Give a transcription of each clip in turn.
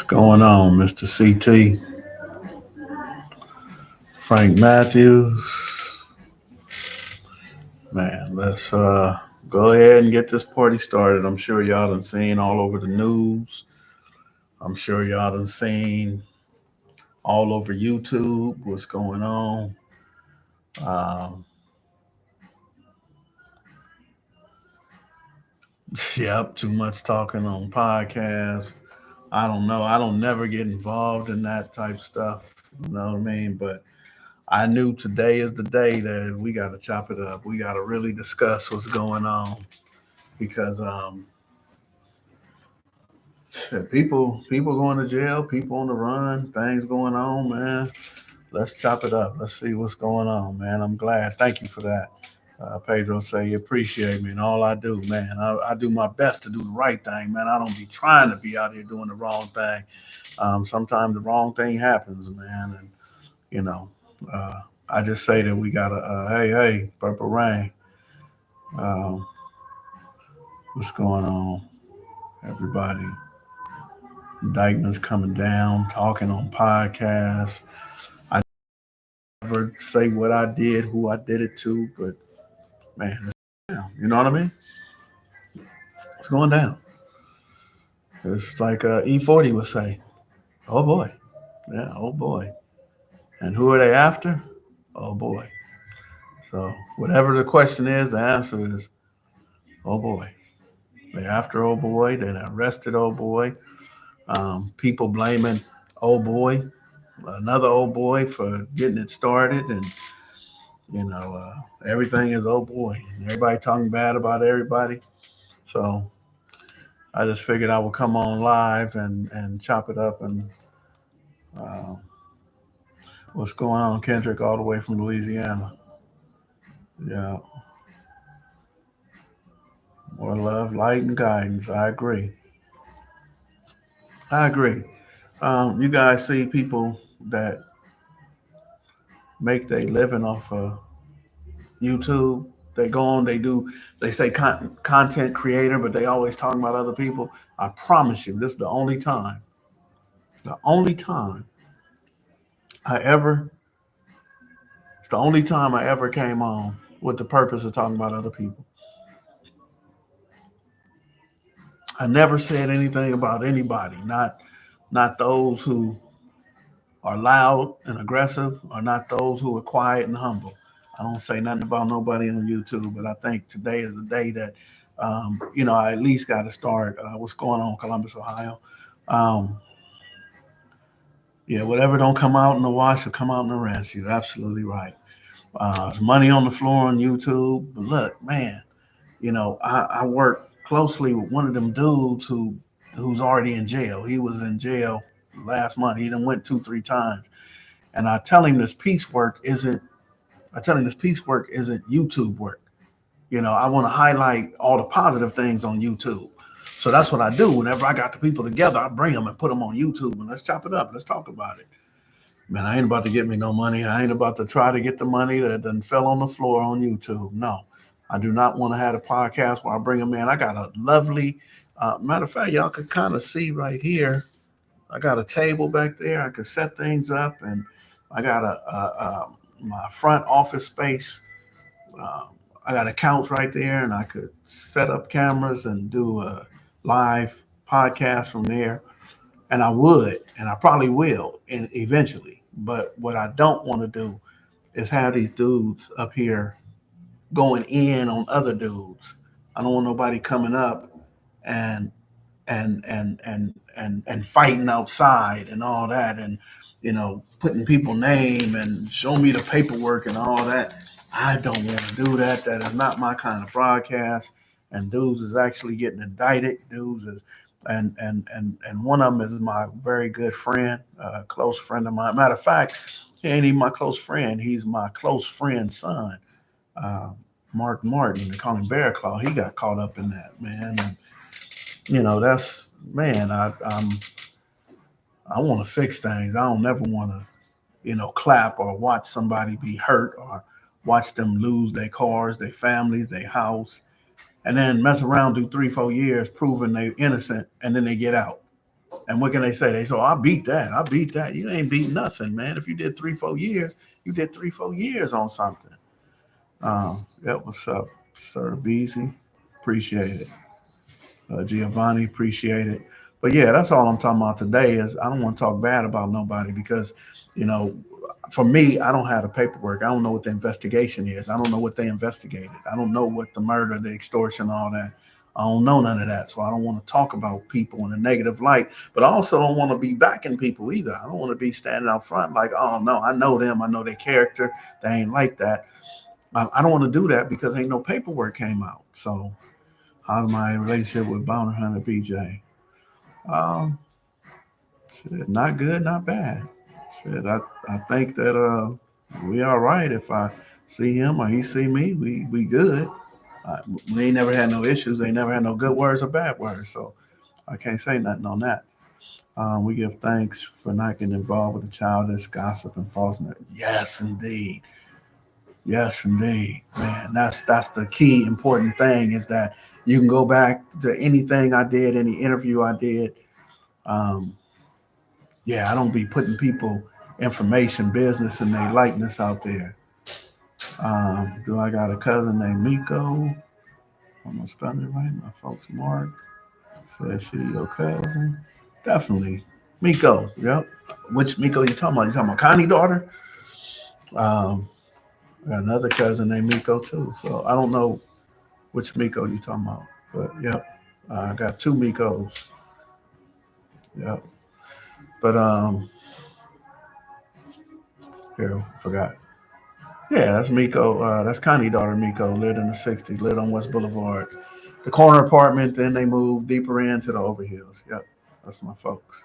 Going on, Mr. CT, Frank Matthews. Man, let's go ahead and get this party started. I'm sure y'all done seen all over the news. I'm sure y'all done seen all over YouTube what's going on. Um, yep, too much talking on podcasts. I don't know. I don't never get involved in that type stuff. You know what I mean? But I knew today is the day that we got to chop it up. We got to really discuss what's going on because people going to jail, people on the run, things going on, man. Let's chop it up. Let's see what's going on, man. I'm glad. Thank you for that. Pedro say you appreciate me and all I do, man. I do my best to do the right thing, man. I don't be trying to be out here doing the wrong thing. Sometimes the wrong thing happens, man, and you know, uh, I just say that we got to, hey, Purple Rain, um, what's going on, everybody? Indictments coming down, talking on podcasts. I never say what I did, who I did it to, but man, it's down. You know what I mean? It's going down. It's like E40 would say, oh boy. Yeah, oh boy. And who are they after? Oh boy. So whatever the question is, the answer is, oh boy. They're after old boy. They arrested old boy. People blaming old boy, another old boy for getting it started, and everything is oh boy. Everybody talking bad about everybody. So I just figured I would come on live and chop it up and uh, what's going on, Kendrick, all the way from Louisiana. Yeah, more love, light, and guidance. I agree. I agree. You guys see people that make their living off of YouTube. They go on, they say content creator, but they always talking about other people. I promise you, this is the only time I ever, it's the only time I ever came on with the purpose of talking about other people. I never said anything about anybody, not those who are loud and aggressive, or not those who are quiet and humble. I don't say nothing about nobody on YouTube, but I think today is the day that, I at least got to start. What's going on, Columbus, Ohio? Um, yeah, whatever don't come out in the wash will come out in the rinse. You're absolutely right. There's money on the floor on YouTube, but look, man, I work closely with one of them dudes who's already in jail. He was in jail last month. He done went 2, 3 times. And I tell him this piece work isn't YouTube work. I want to highlight all the positive things on YouTube. So that's what I do. Whenever I got the people together, I bring them and put them on YouTube and let's chop it up. Let's talk about it. Man, I ain't about to get me no money. I ain't about to try to get the money that done fell on the floor on YouTube. No, I do not want to have a podcast where I bring them in. I got a lovely, matter of fact, y'all could kind of see right here. I got a table back there. I could set things up, and I got my front office space. Um, I got a couch right there, and I could set up cameras and do a live podcast from there. And I would, and I probably will, and eventually. But what I don't want to do is have these dudes up here going in on other dudes. I don't want nobody coming up and and fighting outside and all that, and putting people name and show me the paperwork and all that. I don't want to do that. That is not my kind of broadcast. And dudes is actually getting indicted. Dudes is and one of them is my very good friend, close friend of mine. Matter of fact, he ain't even my close friend. He's my close friend's son, uh, Mark Martin. They call him Bear Claw. He got caught up in that, man. And that's, man. I want to fix things. I don't never want to clap or watch somebody be hurt or watch them lose their cars, their families, their house, and then mess around, do 3, 4 years proving they're innocent, and then they get out. And what can they say? They say, oh, I beat that. I beat that. You ain't beat nothing, man. If you did 3, 4 years, you did 3, 4 years on something. What's up, Sir Beasy? Appreciate it. Giovanni, appreciate it. But yeah, that's all I'm talking about today. Is I don't want to talk bad about nobody because, you know, for me, I don't have the paperwork. I don't know what the investigation is. I don't know what they investigated. I don't know what the murder, the extortion, all that. I don't know none of that. So I don't want to talk about people in a negative light, but I also don't want to be backing people either. I don't want to be standing out front like, oh no, I know them. I know their character. They ain't like that. I don't want to do that because ain't no paperwork came out. So how's my relationship with Bounty Hunter BJ? Um, Shit, not good, not bad. Shit, I think that we all right. If I see him or he see me, we good. We ain't never had no issues. They never had no good words or bad words. So I can't say nothing on that. We give thanks for not getting involved with the childish gossip and false. Yes, indeed. Yes, indeed, man. That's the key important thing is that you can go back to anything I did, any interview I did. Um, yeah, I don't be putting people information, business, and their likeness out there. Do I got a cousin named Miko? I'm gonna spell it right. My folks Mark says she your cousin. Definitely. Miko, yep. Which Miko you talking about? You talking about Connie daughter? Um, I got another cousin named Miko too. So I don't know which Miko you talking about. But yep. I got two Mikos. Yep. But here, forgot. Yeah, that's Miko. That's Connie daughter Miko. Lived in the '60s. Lived on West Boulevard. The corner apartment. Then they moved deeper into the overhills. Yep, that's my folks.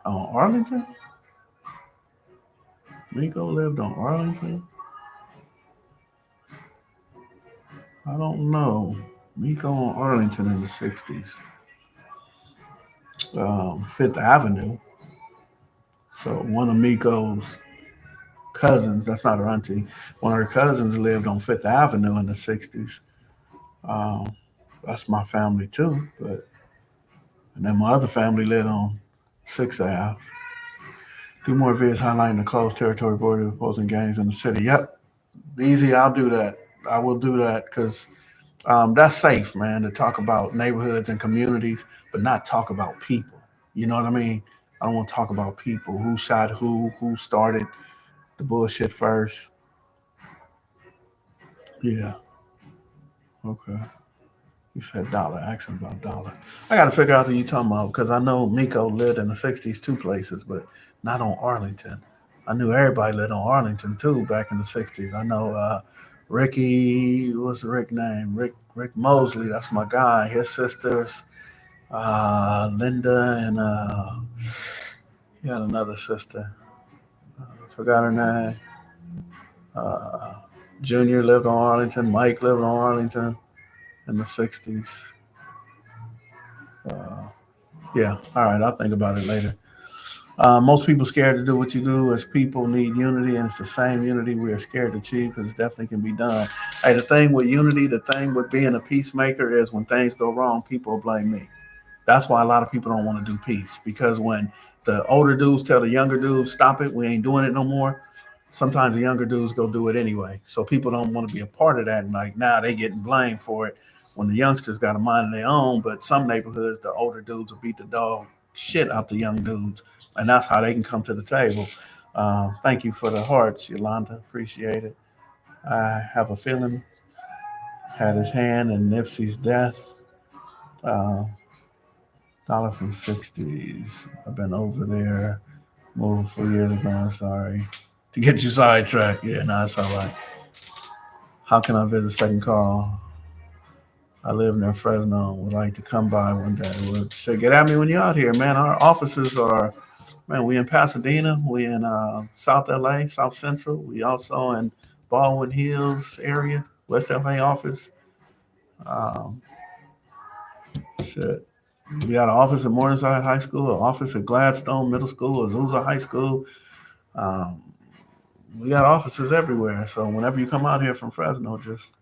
On Arlington. Miko lived on Arlington. I don't know. Miko on Arlington in the '60s. Fifth Avenue. So one of Miko's cousins. That's not her auntie. One of her cousins lived on Fifth Avenue in the '60s. Um, that's my family too. But and then my other family lived on Sixth Ave. Do more vids highlighting the closed territory border of opposing gangs in the city. Yep, easy. I'll do that. I will do that because that's safe, man, to talk about neighborhoods and communities, but not talk about people. You know what I mean? I don't want to talk about people. Who shot who started the bullshit first. Yeah, okay. You said dollar. Ask him about dollar. I got to figure out who you talking about because I know Miko lived in the '60s two places, but not on Arlington. I knew everybody lived on Arlington too back in the '60s. I know Ricky. What's Rick name? Rick Mosley. That's my guy. His sisters, Linda, and he had another sister. Forgot her name. Uh, Junior lived on Arlington. Mike lived on Arlington in the '60s. Uh, yeah. All right. I'll think about it later. Most people scared to do what you do as people need unity, and it's the same unity we are scared to achieve because it definitely can be done. Hey, the thing with unity, the thing with being a peacemaker is when things go wrong, people blame me. That's why a lot of people don't want to do peace because when the older dudes tell the younger dudes, stop it, we ain't doing it no more, sometimes the younger dudes go do it anyway. So people don't want to be a part of that. And like now they getting blamed for it when the youngsters got a mind of their own. But some neighborhoods, the older dudes will beat the dog shit out the young dudes. And that's how they can come to the table. Thank you for the hearts, Yolanda. Appreciate it. I have a feeling had his hand in Nipsey's death. Uh, Dollar from '60s. I've been over there. Moved 4 years ago. I'm sorry to get you sidetracked. Yeah, no, it's all right. How can I visit second call? I live near Fresno. Would like to come by one day. Would say get at me when you're out here, man. Our offices are, man. We in Pasadena. We in South LA, South Central. We also in Baldwin Hills area, West LA office. Um, shit. We got an office at Morningside High School, an office at Gladstone Middle School, Azusa High School. Um, we got offices everywhere. So whenever you come out here from Fresno, just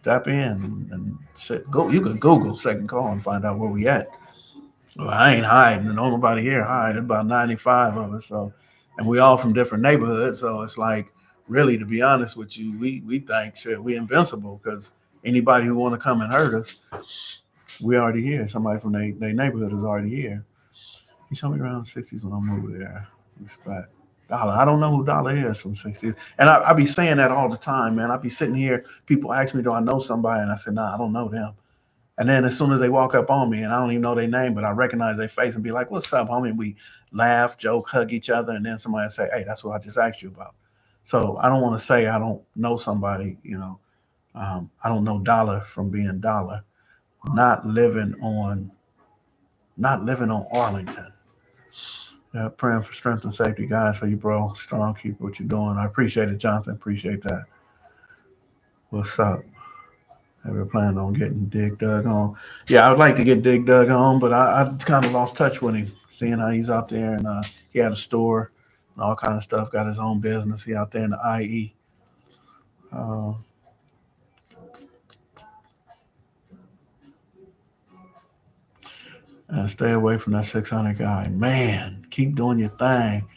tap in and shit. Go. You could Google second call and find out where we at. Well, I ain't hiding. No nobody here hiding. About 95 of us. So, and we all from different neighborhoods. So it's like, really, to be honest with you, we think shit, we invincible because anybody who want to come and hurt us, we already here. Somebody from their neighborhood is already here. He showed me around the 60s when I moved there. Respect. Dollar. I don't know who Dollar is from 60s. And I be saying that all the time, man. I be sitting here, people ask me, do I know somebody? And I said, nah, I don't know them. And then as soon as they walk up on me, and I don't even know their name, but I recognize their face and be like, what's up, homie? We laugh, joke, hug each other. And then somebody say, hey, that's what I just asked you about. So I don't want to say I don't know somebody, I don't know Dollar from being Dollar. Not living on, not living on Arlington. Yeah, praying for strength and safety, guys, for you, bro. Strong, keep what you're doing. I appreciate it, Jonathan. Appreciate that. What's up? Have you planned on getting Dig Dug on? Yeah, I would like to get Dig Dug on, but I kind of lost touch with him, seeing how he's out there and he had a store and all kind of stuff. Got his own business. He out there in the IE. Uh, and stay away from that 600 guy. Man, keep doing your thing.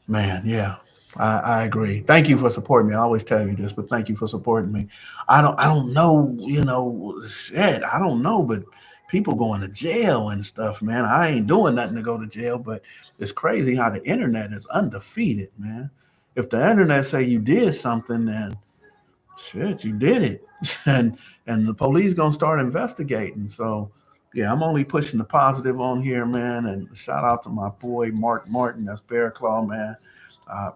Man, yeah, I agree. Thank you for supporting me. I always tell you this, but thank you for supporting me. I don't know, shit. I don't know, but people going to jail and stuff, man. I ain't doing nothing to go to jail, but it's crazy how the internet is undefeated, man. If the internet say you did something, then shit, you did it, and the police gonna start investigating. So, yeah, I'm only pushing the positive on here, man. And shout out to my boy Mark Martin, that's Bear Claw, man. I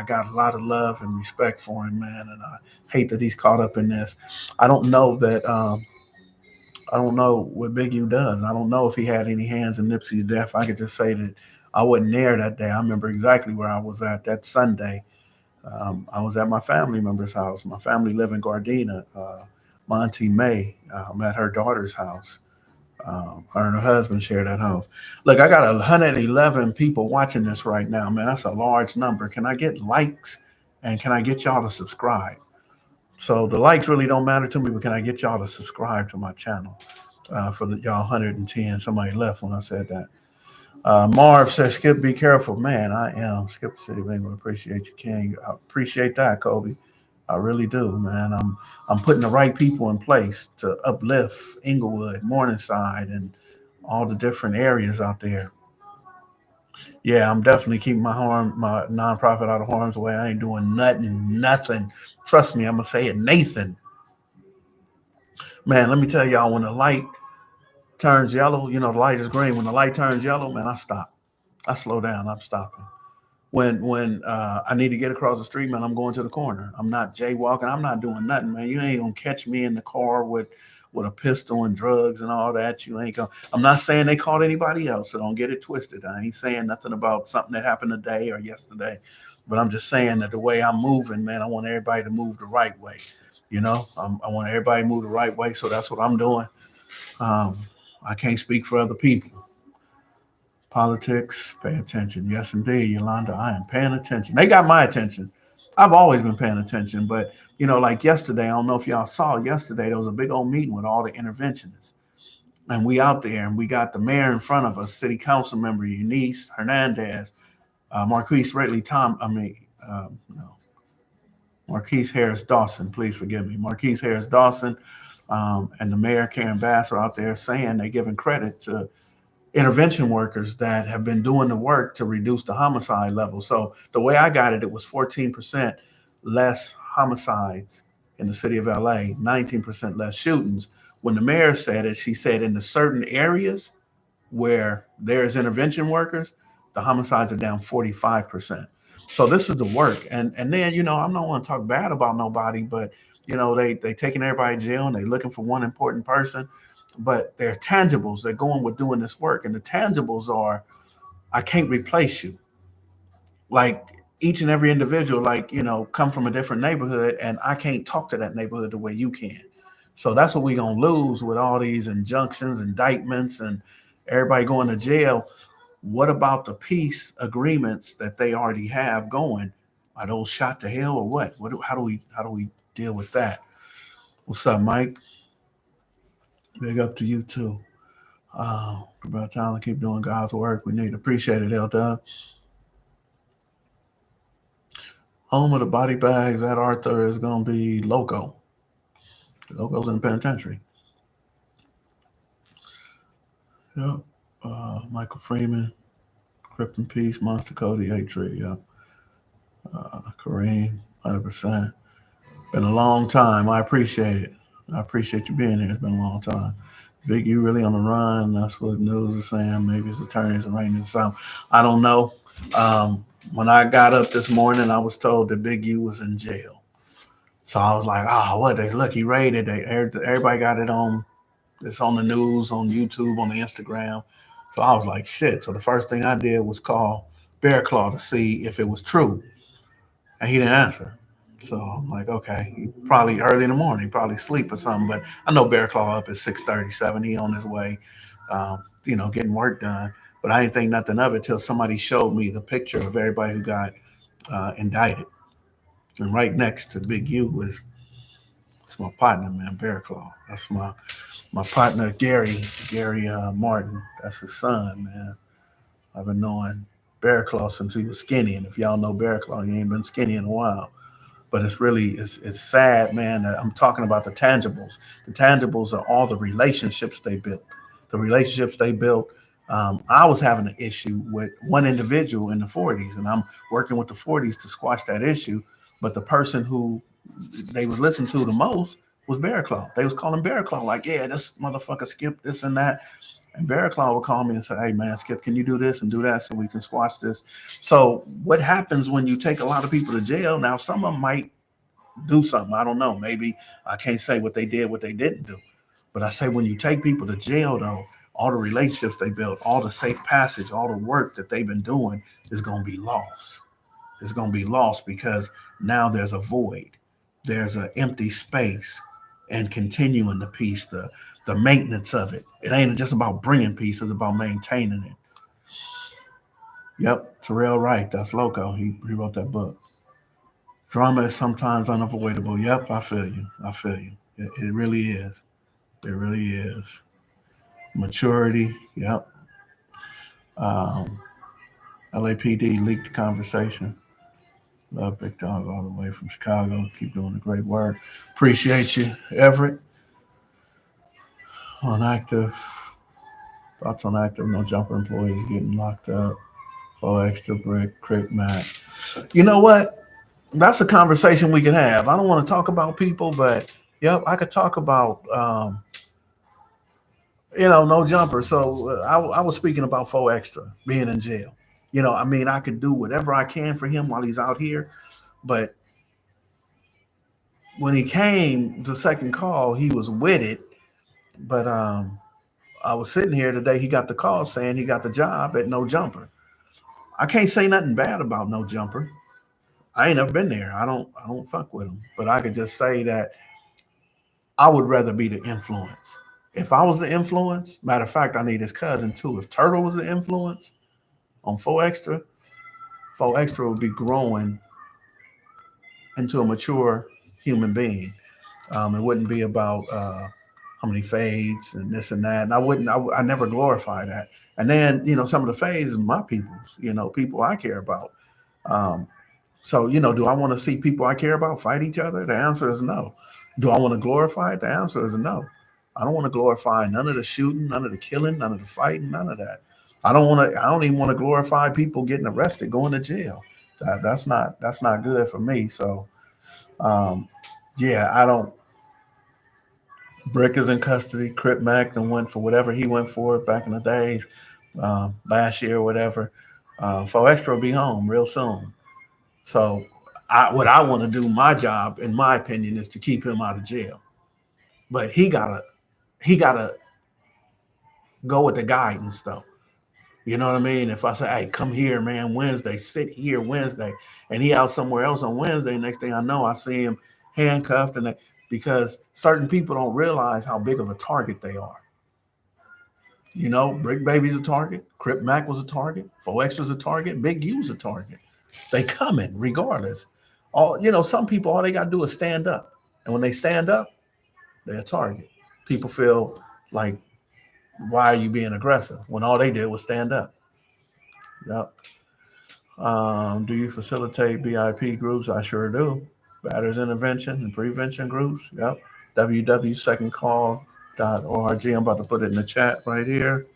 got a lot of love and respect for him, man, and I hate that he's caught up in this. I don't know that. I don't know what Big U does. I don't know if he had any hands in Nipsey's death. I could just say that I wasn't there that day. I remember exactly where I was at that Sunday. I was at my family member's house. My family live in Gardena. My auntie May, I'm at her daughter's house. Her and her husband share that house. Look, I got 111 people watching this right now, man. That's a large number. Can I get likes and can I get y'all to subscribe? So the likes really don't matter to me, but can I get y'all to subscribe to my channel for the y'all 110? Somebody left when I said that. Marv says, Skip, be careful. Man, I am. Skip City, man. We appreciate you, King. I appreciate that, Kobe. I really do, man. I'm putting the right people in place to uplift Inglewood, Morningside, and all the different areas out there. Yeah, I'm definitely keeping my nonprofit out of harm's way. I ain't doing nothing. Trust me, I'm gonna say it, Nathan. Man, let me tell y'all, when the light turns yellow, the light is green. When the light turns yellow, man, I stop. I slow down. I'm stopping. When I need to get across the street, man, I'm going to the corner. I'm not jaywalking. I'm not doing nothing, man. You ain't gonna catch me in the car with a pistol and drugs and all that. You ain't gonna. I'm not saying they caught anybody else, so don't get it twisted. I ain't saying nothing about something that happened today or yesterday, but I'm just saying that the way I'm moving, man, I want everybody to move the right way. I want everybody to move the right way, so that's what I'm doing. Um, I can't speak for other people. Politics, pay attention. Yes, indeed, Yolanda, I am paying attention. They got my attention. I've always been paying attention, but like yesterday, I don't know if y'all saw yesterday, there was a big old meeting with all the interventionists. And we out there and we got the mayor in front of us, city council member Eunice Hernandez, Marquise Ridley no, Marquise Harris Dawson, please forgive me. Marquise Harris Dawson and the mayor, Karen Bass, are out there saying they're giving credit to intervention workers that have been doing the work to reduce the homicide level. So the way I got it, it was 14% less homicides in the city of LA, 19% less shootings. When the mayor said it, she said in the certain areas where there's intervention workers, the homicides are down 45%. So this is the work. And then, I'm not want to talk bad about nobody, but they taking everybody to jail and they looking for one important person. But they're tangibles. They're going with doing this work. And the tangibles are I can't replace you. Like each and every individual, come from a different neighborhood, and I can't talk to that neighborhood the way you can. So that's what we're gonna lose with all these injunctions, indictments, and everybody going to jail. What about the peace agreements that they already have going? Are those shot to hell or what? How do we deal with that? What's up, Mike? Big up to you too. About time to keep doing God's work. We need to appreciate it, L. Home of the body bags at Arthur is going to be Loco. Loco's in the penitentiary. Yep. Michael Freeman, Krypton Peace, Monster Cody, A-Tree. Yep. Kareem, 100%. Been a long time. I appreciate it. I appreciate you being here. It's been a long time. Big, you really on the run? That's what news is saying. Maybe his attorneys arranging something. I don't know. When I got up this morning, I was told that Big U was in jail. So I was like, what? They look, he raided. Everybody got it on. It's on the news, on YouTube, on the Instagram. So I was like, shit. So the first thing I did was call Bear Claw to see if it was true, and he didn't answer. So I'm like, okay, he probably early in the morning, probably sleep or something. But I know Bear Claw up at 6:37. He on his way, getting work done. But I didn't think nothing of it till somebody showed me the picture of everybody who got indicted. And right next to Big U was it's my partner, man, Bear Claw. That's my partner, Gary Martin. That's his son, man. I've been knowing Bear Claw since he was skinny, and if y'all know Bear Claw, he ain't been skinny in a while. But it's sad, man. That I'm talking about the tangibles. The tangibles are all the relationships they built. The relationships they built. I was having an issue with one individual in the 40s, and I'm working with the 40s to squash that issue. But the person who they was listening to the most was Bear Claw. They was calling Bear Claw like, yeah, this motherfucker Skipp this and that. And Bear Claw would call me and say, hey man, Skipp, can you do this and do that so we can squash this? So what happens when you take a lot of people to jail? Now some of them might do something. I don't know. Maybe I can't say what they did, what they didn't do. But I say when you take people to jail though, all the relationships they built, all the safe passage, all the work that they've been doing is going to be lost. It's going to be lost because now there's a void. There's an empty space and continuing the peace, the maintenance of it. It ain't just about bringing peace, it's about maintaining it. Yep, Terrell Wright, that's Loco. He wrote that book. Drama is sometimes unavoidable. Yep, I feel you. I feel you. It really is. It really is. Maturity. Yep. Um, LAPD leaked conversation. Love Big Dog all the way from Chicago. Keep doing the great work. Appreciate you, Everett. On active. Thoughts on active. No jumper employees getting locked up. For extra brick, Crick Mac. You know what? That's a conversation we can have. I don't want to talk about people, but yep, I could talk about no jumper. So I was speaking about Fo Extra being in jail. I mean, I could do whatever I can for him while he's out here, but when he came the second call, he was with it. But I was sitting here today. He got the call saying he got the job at No Jumper. I can't say nothing bad about No Jumper. I ain't never been there. I don't fuck with him. But I could just say that I would rather be the influence. If I was the influence, matter of fact, I need his cousin too. If Turtle was the influence on Fo Extra would be growing into a mature human being. It wouldn't be about how many fades and this and that. And I never glorify that. And then, some of the fades are my people's, people I care about. Um, So, do I want to see people I care about fight each other? The answer is no. Do I want to glorify it? The answer is no. I don't want to glorify none of the shooting, none of the killing, none of the fighting, none of that. I don't even want to glorify people getting arrested, going to jail. That's not good for me. So um, yeah, I don't Brick is in custody. Crip Mac and went for whatever he went for back in the days, last year or whatever. Fo Extra will be home real soon. So what I want to do, my job, in my opinion, is to keep him out of jail. But he gotta go with the guidance though. You know what I mean? If I say, hey, come here, man, Wednesday, sit here Wednesday, and he out somewhere else on Wednesday, next thing I know, I see him handcuffed because certain people don't realize how big of a target they are. Brick Baby's a target, Crip Mac was a target, Fo Extra's a target, Big U's a target. They coming regardless. Some people all they gotta do is stand up. And when they stand up, they're a target. People feel like Why are you being aggressive when all they did was stand up? Yep. Do you facilitate BIP groups? I sure do. Batters intervention and prevention groups. Yep. www.secondcall.org. I'm about to put it in the chat right here.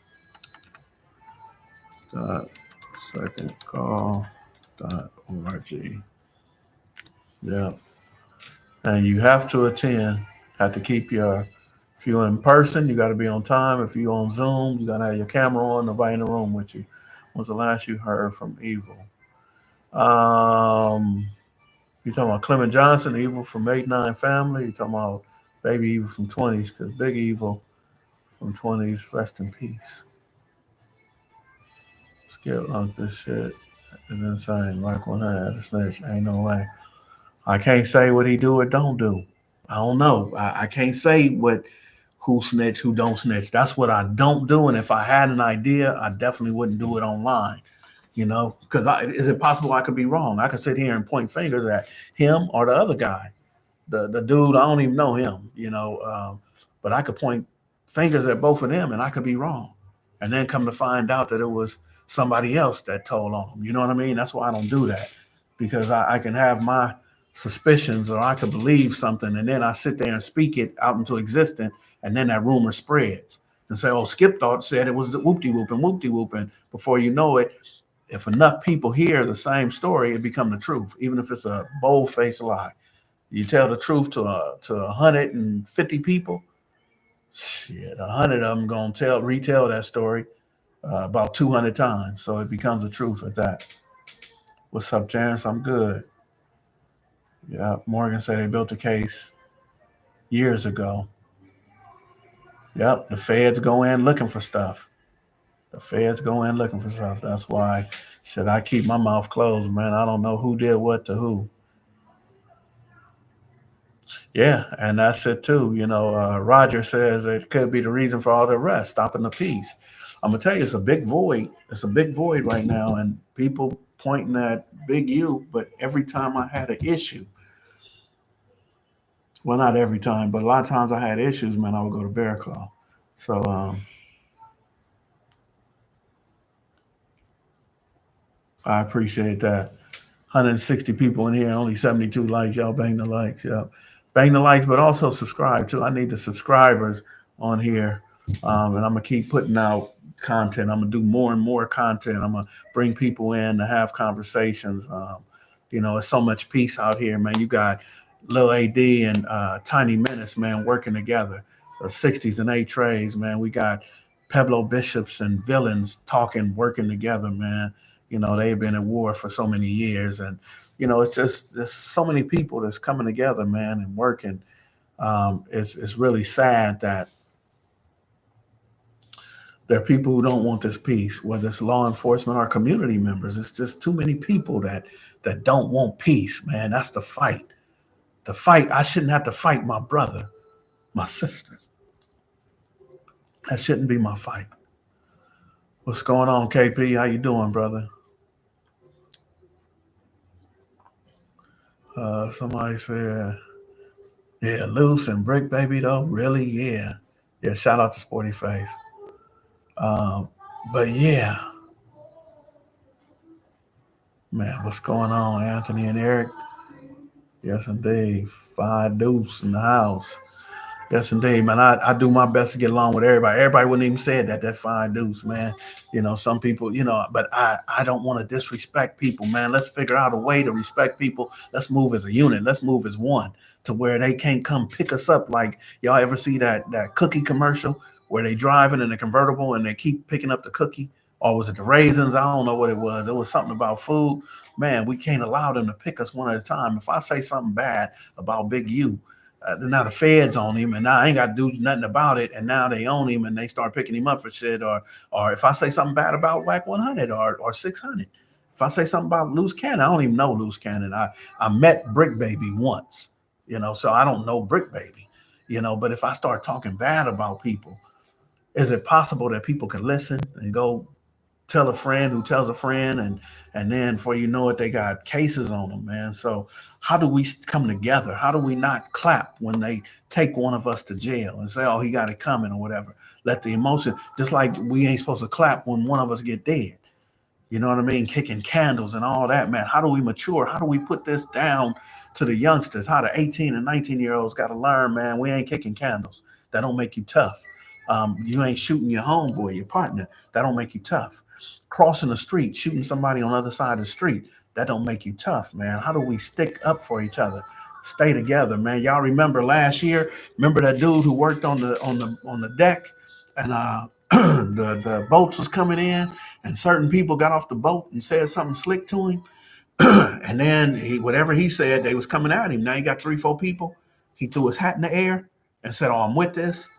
Secondcall.org. Yeah. And you have to attend. Have to keep your. If you're in person, you got to be on time. If you're on Zoom, you got to have your camera on. Nobody in the room with you. When's the last you heard from Evil? You talking about Clement Johnson, Evil from 8-9 Family? You talking about Baby Evil from 20s? Because Big Evil from 20s, rest in peace. Skip on this shit. It's insane. Like when I had a snitch, ain't no way. I can't say what he do or don't do. I don't know. I can't say what who snitch, who don't snitch. That's what I don't do. And if I had an idea, I definitely wouldn't do it online. Because is it possible I could be wrong? I could sit here and point fingers at him or the other guy, the dude. I don't even know him, but I could point fingers at both of them, and I could be wrong, and then come to find out that it was somebody else that told on him. You know what I mean? That's why I don't do that, because I can have my suspicions, or I could believe something, and then I sit there and speak it out into existence, and then that rumor spreads and say, "Oh, Skip thought said it was the whoop de whoop," and before you know it, if enough people hear the same story, it becomes the truth, even if it's a bold-faced lie. You tell the truth to 150 people, shit, 100 of them gonna retell that story about 200 times, so it becomes the truth at that. What's up, Terrence? I'm good. Yeah, Morgan said they built a case years ago. Yep, the feds go in looking for stuff. The feds go in looking for stuff. That's why should I keep my mouth closed, man? I don't know who did what to who. Yeah, and that's it too. Roger says it could be the reason for all the arrests, stopping the peace. I'm gonna tell you, it's a big void. It's a big void right now, and people pointing at Big U. But every time I had an issue, well, not every time, but a lot of times I had issues, man, I would go to Bear Claw. So I appreciate that. 160 people in here, only 72 likes. Y'all bang the likes. Yeah, bang the likes, but also subscribe too. I need the subscribers on here, and I'm gonna keep putting out content. I'm gonna do more and more content. I'm gonna bring people in to have conversations. It's so much peace out here, man. You got Lil AD and Tiny Menace, man, working together. The 60s and 8 trays, man. We got Pablo Bishops and Villains talking, working together, man. They've been at war for so many years, and it's just there's so many people that's coming together, man, and working. It's really sad that there are people who don't want this peace, whether it's law enforcement or community members. It's just too many people that don't want peace, man. That's the fight. The fight. I shouldn't have to fight my brother, my sister. That shouldn't be my fight. What's going on, KP? How you doing, brother? Somebody said, yeah, Loose and Brick Baby, though. Really? Yeah. Yeah, shout out to Sporty Face. But yeah, man, what's going on, Anthony and Eric? Yes, indeed. Five Deuce in the house. Yes, indeed, man. I do my best to get along with everybody. Everybody wouldn't even say that. That fine dudes, man. Some people, but I don't want to disrespect people, man. Let's figure out a way to respect people. Let's move as a unit. Let's move as one to where they can't come pick us up. Like y'all ever see that cookie commercial where they driving in a convertible and they keep picking up the cookie? Or was it the raisins? I don't know what it was. It was something about food. Man, we can't allow them to pick us one at a time. If I say something bad about Big U, now the feds on him, and now I ain't got to do nothing about it. And now they own him, and they start picking him up for shit. Or if I say something bad about Whack 100 or 600, if I say something about Loose Cannon, I don't even know Loose Cannon. I met Brick Baby once, so I don't know Brick Baby, But if I start talking bad about people, is it possible that people can listen and go tell a friend who tells a friend, and then before you know it, they got cases on them, man. So how do we come together? How do we not clap when they take one of us to jail and say, oh, he got it coming or whatever? Let the emotion, just like we ain't supposed to clap when one of us get dead. You know what I mean? Kicking candles and all that, man. How do we mature? How do we put this down to the youngsters? How the 18 and 19-year-olds got to learn, man, we ain't kicking candles. That don't make you tough. You ain't shooting your homeboy, your partner. That don't make you tough. Crossing the street, shooting somebody on the other side of the street. That don't make you tough, man. How do we stick up for each other? Stay together, man. Y'all remember last year? Remember that dude who worked on the deck, and the boats was coming in, and certain people got off the boat and said something slick to him, and then whatever he said, they was coming at him. Now he got 3, 4 people. He threw his hat in the air and said, "Oh, I'm with this,"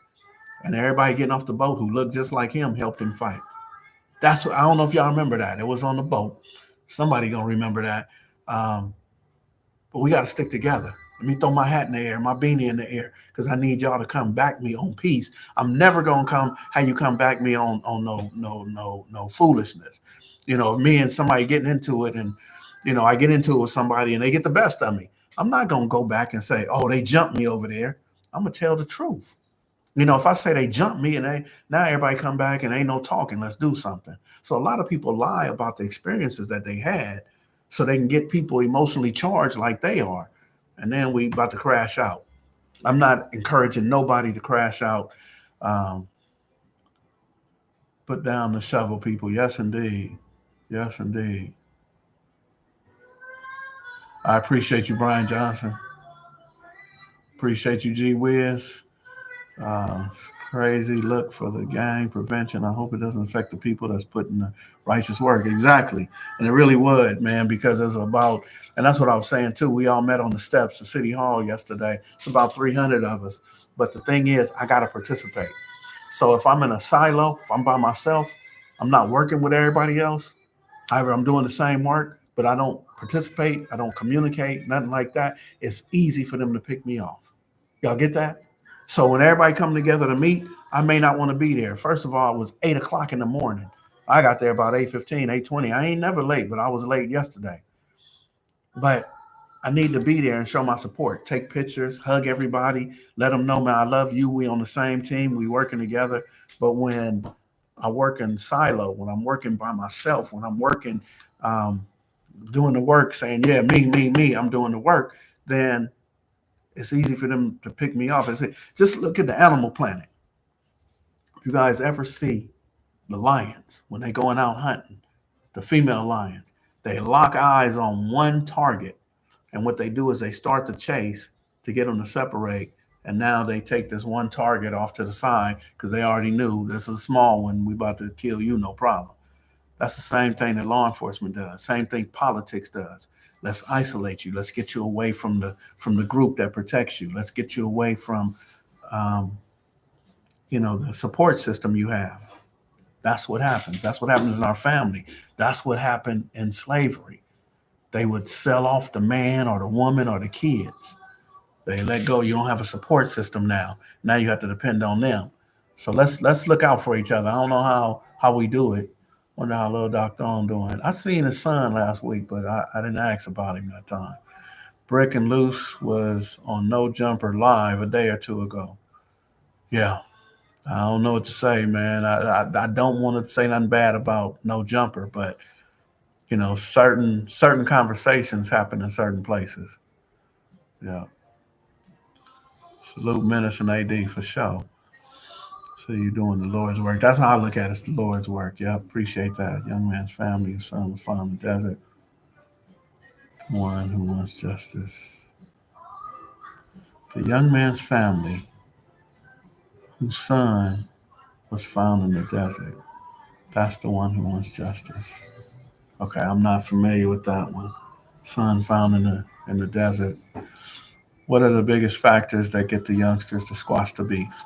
and everybody getting off the boat who looked just like him helped him fight. That's what, I don't know if y'all remember that. It was on the boat. Somebody gonna remember that. Um, but we got to stick together. Let me throw my hat in the air, my beanie in the air, because I need y'all to come back me on peace. I'm never gonna come how you come back me on no foolishness. You know, if me and somebody getting into it, and I get into it with somebody and they get the best of me, I'm not gonna go back and say, oh, they jumped me over there. I'm gonna tell the truth. If I say they jumped me and now everybody come back and ain't no talking, let's do something. So a lot of people lie about the experiences that they had so they can get people emotionally charged like they are. And then we about to crash out. I'm not encouraging nobody to crash out. Um, put down the shovel, people. Yes, indeed. Yes, indeed. I appreciate you, Brian Johnson. Appreciate you, G Wiz. It's crazy. Look for the gang prevention. I hope it doesn't affect the people that's putting the righteous work. Exactly. And it really would, man, because it's about, and that's what I was saying too. We all met on the steps of City Hall yesterday. It's about 300 of us. But the thing is, I got to participate. So if I'm in a silo, if I'm by myself, I'm not working with everybody else. Either I'm doing the same work, but I don't participate, I don't communicate, nothing like that. It's easy for them to pick me off. Y'all get that? So when everybody come together to meet, I may not want to be there. First of all, it was 8 o'clock in the morning. I got there about 8:15, 8:20. I ain't never late, but I was late yesterday. But I need to be there and show my support. Take pictures, hug everybody, let them know, man, I love you. We on the same team. We working together. But when I work in silo, when I'm working by myself, when I'm working, um, doing the work, saying, yeah, me, I'm doing the work, then it's easy for them to pick me off. Just look at the Animal Planet. If you guys ever see the lions when they going out hunting, the female lions, they lock eyes on one target, and what they do is they start the chase to get them to separate. And now they take this one target off to the side because they already knew this is a small one. We about to kill you, no problem. That's the same thing that law enforcement does. Same thing politics does. Let's isolate you. Let's get you away from the group that protects you. Let's get you away from um, the support system you have. That's what happens. That's what happens in our family. That's what happened in slavery. They would sell off the man or the woman or the kids. They let go. You don't have a support system now. Now you have to depend on them. So let's look out for each other. I don't know how we do it. Wonder how little Doctor On doing. I seen his son last week, but I didn't ask about him that time. Brick and Loose was on No Jumper live a day or two ago. Yeah, I don't know what to say, man. I don't want to say nothing bad about No Jumper, but certain conversations happen in certain places. Yeah, salute Menace and AD for sure. So you're doing the Lord's work. That's how I look at it. It's the Lord's work. Yeah, appreciate that. Young man's family, his son was found in the desert. One who wants justice. The young man's family, whose son was found in the desert. That's the one who wants justice. Okay, I'm not familiar with that one. Son found in the desert. What are the biggest factors that get the youngsters to squash the beef?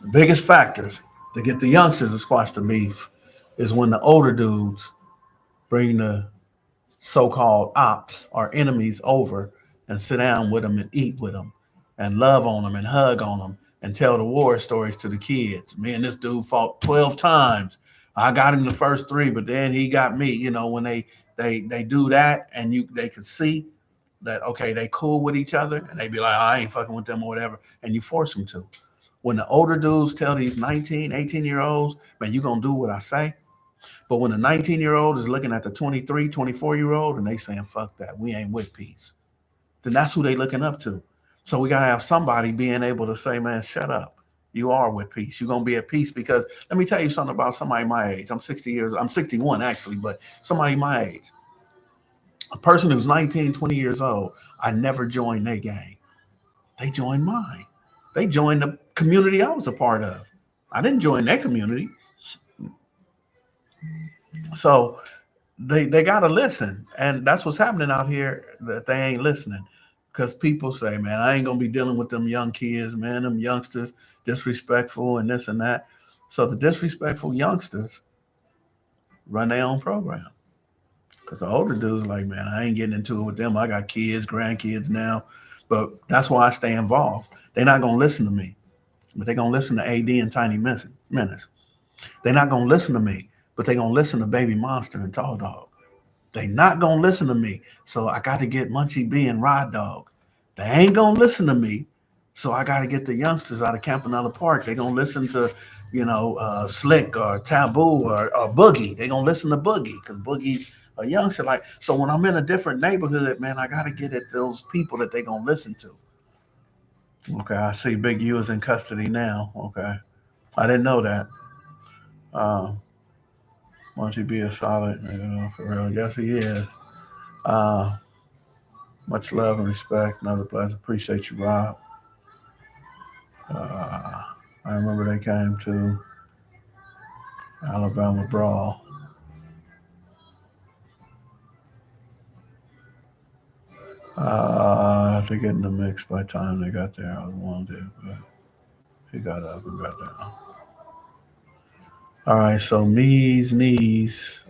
The biggest factors that get the youngsters to squash the beef is when the older dudes bring the so-called ops or enemies over and sit down with them and eat with them and love on them and hug on them and tell the war stories to the kids. Me and this dude fought 12 times. I got him the first three, but then he got me. When they do that, and they can see that, okay, they cool with each other, and they be like, oh, I ain't fucking with them or whatever, and you force them to. When the older dudes tell these 19, 18-year-olds, man, you gonna do what I say. But when a 19-year-old is looking at the 23, 24-year-old and they saying, fuck that, we ain't with peace, then that's who they looking up to. So we got to have somebody being able to say, man, shut up. You are with peace. You're going to be at peace because let me tell you something about somebody my age. I'm 61 actually, but somebody my age, a person who's 19, 20 years old, I never joined their gang. They joined mine. They joined the community I was a part of. I didn't join their community. So they got to listen. And that's what's happening out here, that they ain't listening. Because people say, man, I ain't going to be dealing with them young kids, man, them youngsters, disrespectful and this and that. So the disrespectful youngsters run their own program. Because the older dudes like, man, I ain't getting into it with them. I got kids, grandkids now. But that's why I stay involved. They're not going to listen to me, but they're going to listen to AD and Tiny Menace. They're not going to listen to me, but they're going to listen to Baby Monster and Tall Dog. They not going to listen to me, so I got to get Munchie B and Rod Dog. They ain't going to listen to me, so I got to get the youngsters out of Campanella Park. They going to listen to, Slick or Taboo or Boogie. They going to listen to Boogie because Boogie's a youngster. Like, so when I'm in a different neighborhood, man, I got to get at those people that they going to listen to. Okay, I see Big U is in custody now. Okay, I didn't know that. Uh, Won't you be a solid, for real? Yes, he is. Uh, Much love and respect. Another blessing. Appreciate you, Rob. Uh, I remember they came to Alabama Brawl. To get in the mix by the time they got there, I was wounded, but he got up and got down. All right, so Me's knees.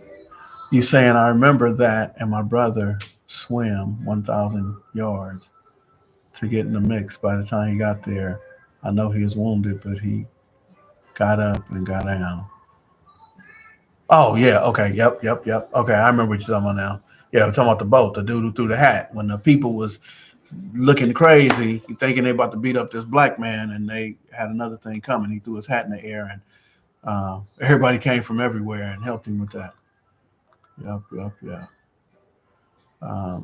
You saying I remember that, and my brother swam 1,000 yards to get in the mix. By the time he got there, I know he was wounded, but he got up and got down. Oh yeah, okay, yep. Okay, I remember what you're talking about now. Yeah, I'm talking about the boat, the dude who threw the hat when the people was looking crazy, thinking they about to beat up this black man, and they had another thing coming. He threw his hat in the air, and everybody came from everywhere and helped him with that. Yep.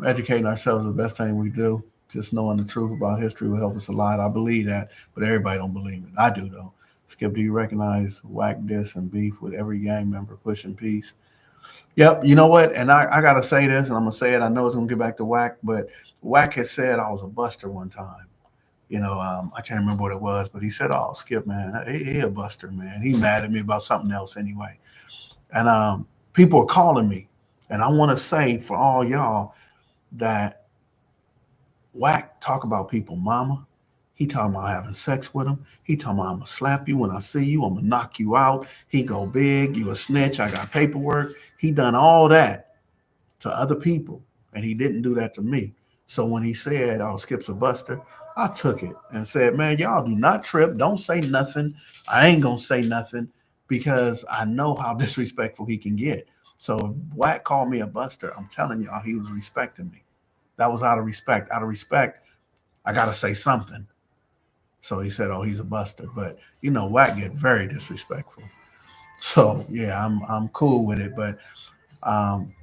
Educating ourselves is the best thing we do. Just knowing the truth about history will help us a lot. I believe that, but everybody don't believe it. I do though. Skip, do you recognize whack diss and beef with every gang member pushing peace? Yep. You know what? And I got to say this, and I'm going to say it. I know it's going to get back to Whack, but Whack has said I was a buster one time. I can't remember what it was, but he said, oh, Skip, man, he a buster, man. He mad at me about something else anyway. And people are calling me. And I want to say for all y'all that Whack talk about people, mama. He talking about having sex with him. He talking about I'm gonna slap you when I see you. I'm gonna knock you out. He go big. You a snitch. I got paperwork. He done all that to other people, and he didn't do that to me. So when he said, "Oh, Skip's a buster," I took it and said, "Man, y'all do not trip. Don't say nothing. I ain't gonna say nothing because I know how disrespectful he can get." So if Whack called me a buster, I'm telling y'all, he was respecting me. That was out of respect. Out of respect, I gotta say something. So he said, "Oh, he's a buster." But Whack get very disrespectful. So yeah, I'm cool with it, but um,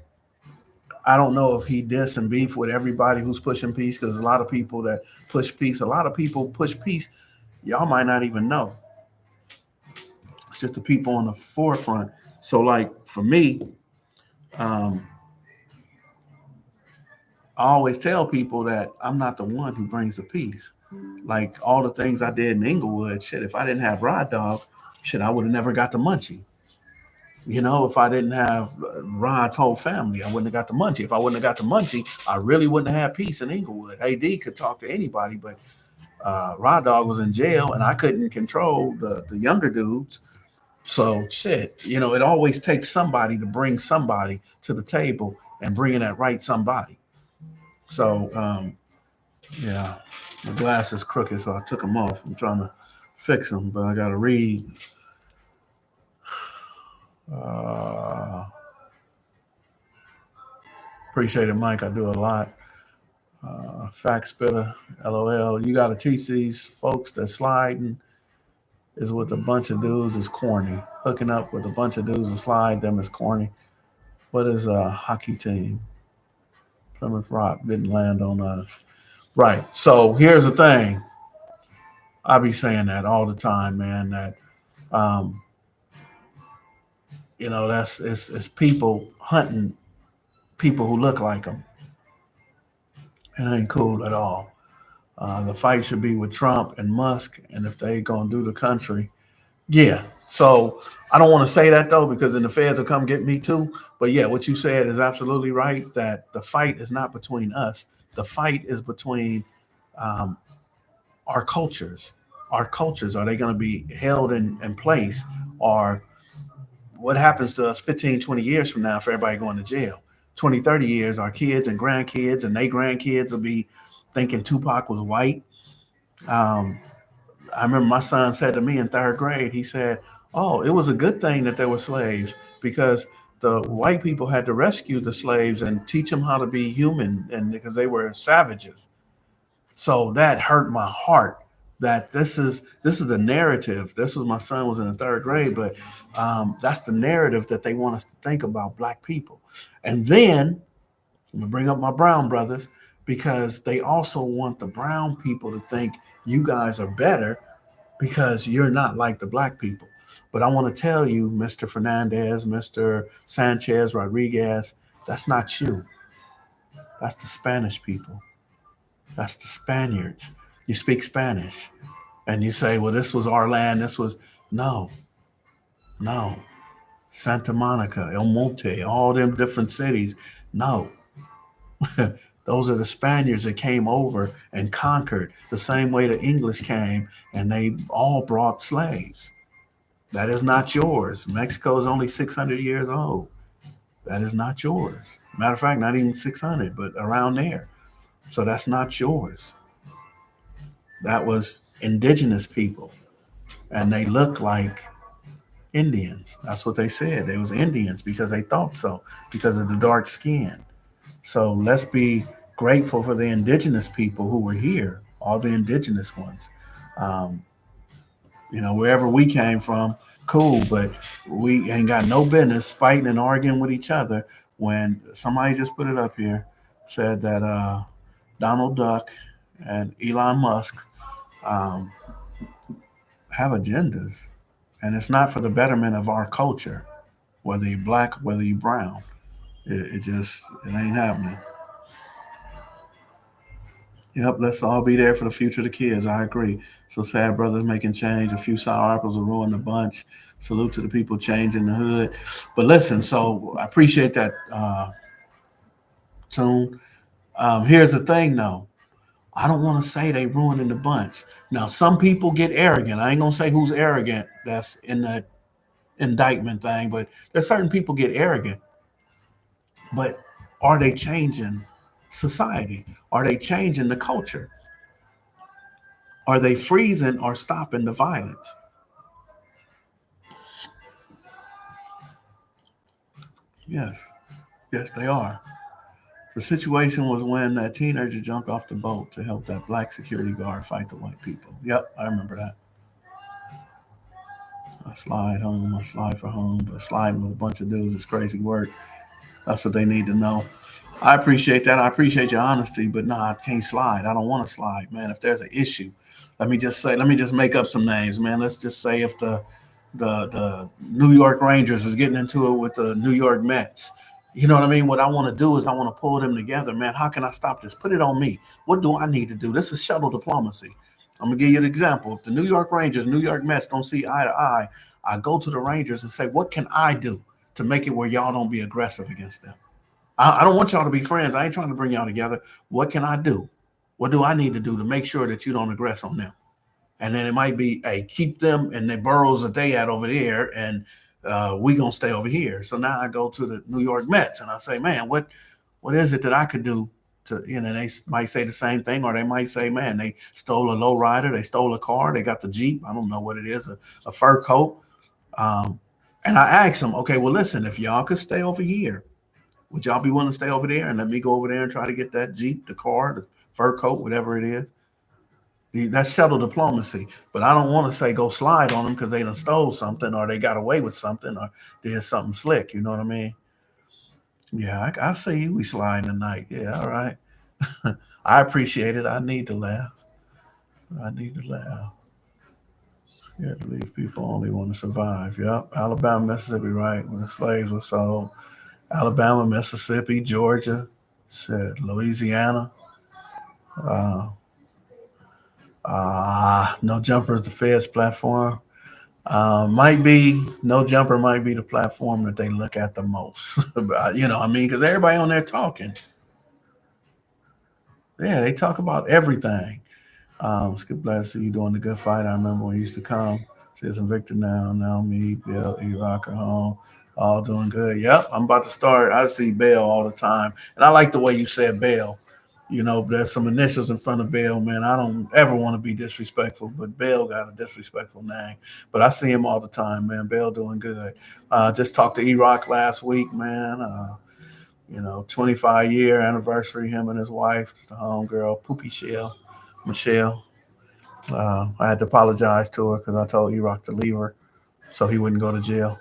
I don't know if he diss and beef with everybody who's pushing peace because a lot of people that push peace, a lot of people push peace. Y'all might not even know. It's just the people on the forefront. So like for me, um, I always tell people that I'm not the one who brings the peace. Like all the things I did in Inglewood, shit, if I didn't have Rod Dog, shit, I would have never got the munchie. If I didn't have Rod's whole family, I wouldn't have got the munchie. If I wouldn't have got the munchie, I really wouldn't have had peace in Inglewood. AD could talk to anybody, but Rod Dog was in jail and I couldn't control the younger dudes. So shit, it always takes somebody to bring somebody to the table and bringing that right somebody. So yeah, my glass is crooked, so I took them off. I'm trying to fix them, but I got to read. Uh, Appreciate it, Mike. I do a lot. Fact spitter, LOL. You got to teach these folks that sliding is with a bunch of dudes is corny. Hooking up with a bunch of dudes and slide them is corny. What is a hockey team? Plymouth Rock didn't land on us. Right. So here's the thing. I be saying that all the time, man. That um, that's it's people hunting people who look like them. It ain't cool at all. The fight should be with Trump and Musk, and if they gonna do the country, yeah. So I don't want to say that though, because then the feds will come get me too. But yeah, what you said is absolutely right. That the fight is not between us. The fight is between um, our cultures. Our cultures, are they going to be held in place, or what happens to us 15, 20 years from now for everybody going to jail? 20, 30 years, our kids and grandkids and their grandkids will be thinking Tupac was white. Um, I remember my son said to me in third grade, he said, "Oh, it was a good thing that there were slaves because the white people had to rescue the slaves and teach them how to be human, and because they were savages." So that hurt my heart. That this is the narrative. This was my son was in the third grade, but that's the narrative that they want us to think about black people. And then I'm gonna bring up my brown brothers because they also want the brown people to think you guys are better because you're not like the black people. But I want to tell you, Mr. Fernandez, Mr. Sanchez Rodriguez, that's not you. That's the Spanish people. That's the Spaniards. You speak Spanish and you say, well, this was our land. This was, no, no. Santa Monica, El Monte, all them different cities. No. Those are the Spaniards that came over and conquered the same way the English came, and they all brought slaves. That is not yours. Mexico is only 600 years old. That is not yours. Matter of fact, not even 600, but around there. So that's not yours. That was indigenous people, and they look like Indians. That's what they said. They was Indians because they thought so, because of the dark skin. So let's be grateful for the indigenous people who were here, all the indigenous ones. Um, wherever we came from, cool, but we ain't got no business fighting and arguing with each other when somebody just put it up here, said that Donald Duck and Elon Musk um, have agendas, and it's not for the betterment of our culture, whether you black, whether you brown. It ain't happening. Yep, let's all be there for the future of the kids. I agree. So sad brothers making change. A few sour apples will ruin the bunch. Salute to the people changing the hood. But listen, so I appreciate that tune. Here's the thing though. I don't want to say they ruining the bunch. Now, some people get arrogant. I ain't gonna say who's arrogant. That's in the indictment thing, but there's certain people get arrogant. But are they changing society? Are they changing the culture? Are they freezing or stopping the violence? Yes, yes, they are. The situation was when that teenager jumped off the boat to help that black security guard fight the white people. Yep, I remember that. I slide home, I slide for home, but sliding with a bunch of dudes is crazy work. That's what they need to know. I appreciate that. I appreciate your honesty, but no, I can't slide. I don't want to slide, man. If there's an issue, let me just make up some names, man. Let's just say if the New York Rangers is getting into it with the New York Mets. You know what I mean? What I want to do is I want to pull them together, man. How can I stop this? Put it on me. What do I need to do? This is shuttle diplomacy. I'm gonna give you an example. If the New York Rangers, New York Mets don't see eye to eye, I go to the Rangers and say, what can I do to make it where y'all don't be aggressive against them? I don't want y'all to be friends. I ain't trying to bring y'all together. What can I do? What do I need to do to make sure that you don't aggress on them? And then it might be, hey, keep them in the boroughs that they at over there, and we gonna stay over here. So now I go to the New York Mets and I say, man, what is it that I could do to, they might say the same thing, or they might say, man, they stole a lowrider, they stole a car, they got the Jeep, I don't know what it is, a fur coat. Um, And I asked him, okay, well, listen, if y'all could stay over here, would y'all be willing to stay over there and let me go over there and try to get that Jeep, the car, the fur coat, whatever it is? That's shuttle diplomacy. But I don't want to say go slide on them because they done stole something or they got away with something or did something slick. You know what I mean? Yeah, I see you. We slide tonight. Yeah, all right. I appreciate it. I need to laugh. I need to laugh. Yeah, believe people only want to survive. Yep. Alabama, Mississippi, right? When the slaves were sold. Alabama, Mississippi, Georgia, shit, Louisiana. Uh, no jumper is the Fed's platform. Might be no jumper might be the platform that they look at the most. You know, I mean, because everybody on there talking. Yeah, they talk about everything. Skip glad to see you doing the good fight. I remember when you used to come. Says I'm Victor now. Now me, Bill, E-Rock are home. All doing good. Yep, I'm about to start. I see Bell all the time. And I like the way you said Bell. You know, there's some initials in front of Bell, man. I don't ever want to be disrespectful, but Bell got a disrespectful name. But I see him all the time, man. Bell doing good. Just talked to E-Rock last week, man. 25-year anniversary, him and his wife, just a homegirl, Poopy Shell, Michelle. I had to apologize to her because I told E-Rock to leave her so he wouldn't go to jail.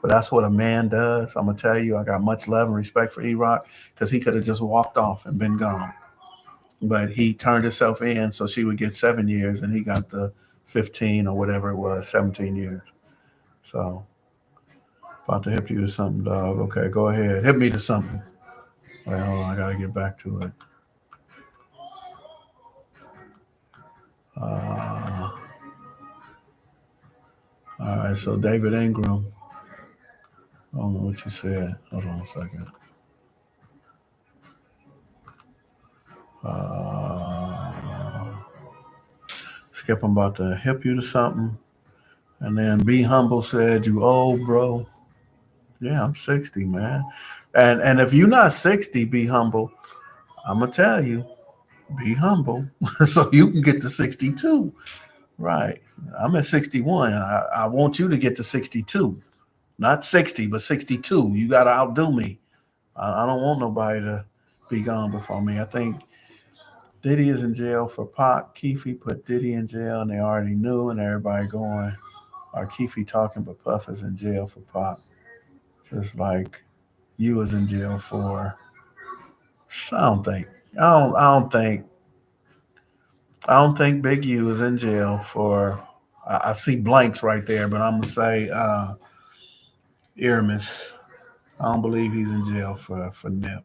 But that's what a man does. I'm gonna tell you, I got much love and respect for E-Rock because he could have just walked off and been gone. But he turned himself in so she would get 7 years, and he got the 15 or whatever it was, 17 years. So, about to hip you to something, dog. Okay, go ahead, hip me to something. Wait, hold on, I gotta get back to it. Uh, all right, so David Ingram. I don't know what you said. Hold on a second. Uh, Skip, I'm about to hip you to something. And then Be Humble said, you old, bro. Yeah, I'm 60, man. And if you're not 60, Be Humble, I'm going to tell you, be humble so you can get to 62. Right. I'm at 61. I want you to get to 62. Not 60, but 62. You got to outdo me. I don't want nobody to be gone before me. I think Diddy is in jail for pot. Keefe put Diddy in jail, and they already knew, and everybody going, "Are Keefe talking?" But Puff is in jail for pot, just like you was in jail for. I don't think. I don't. I don't think. I don't think Big U is in jail for. I see blanks right there, but I'm gonna say Irmis. I don't believe he's in jail for Nip.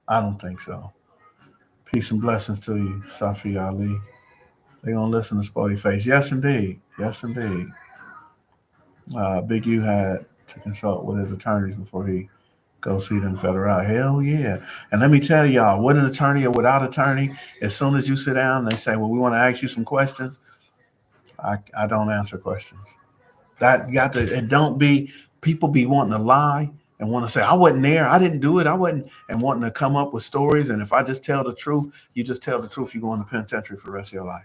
I don't think so. Peace and blessings to you, Safi Ali. They gonna listen to Spotty Face. Yes, indeed. Yes, indeed. Big U had to consult with his attorneys before he goes see them federal. Hell yeah. And let me tell y'all, with an attorney or without attorney, as soon as you sit down and they say, well, we want to ask you some questions, I don't answer questions. That got to, it don't be, people be wanting to lie and want to say, I wasn't there, I didn't do it, I wasn't, and wanting to come up with stories. And if I just tell the truth, you just tell the truth, you go in the penitentiary for the rest of your life.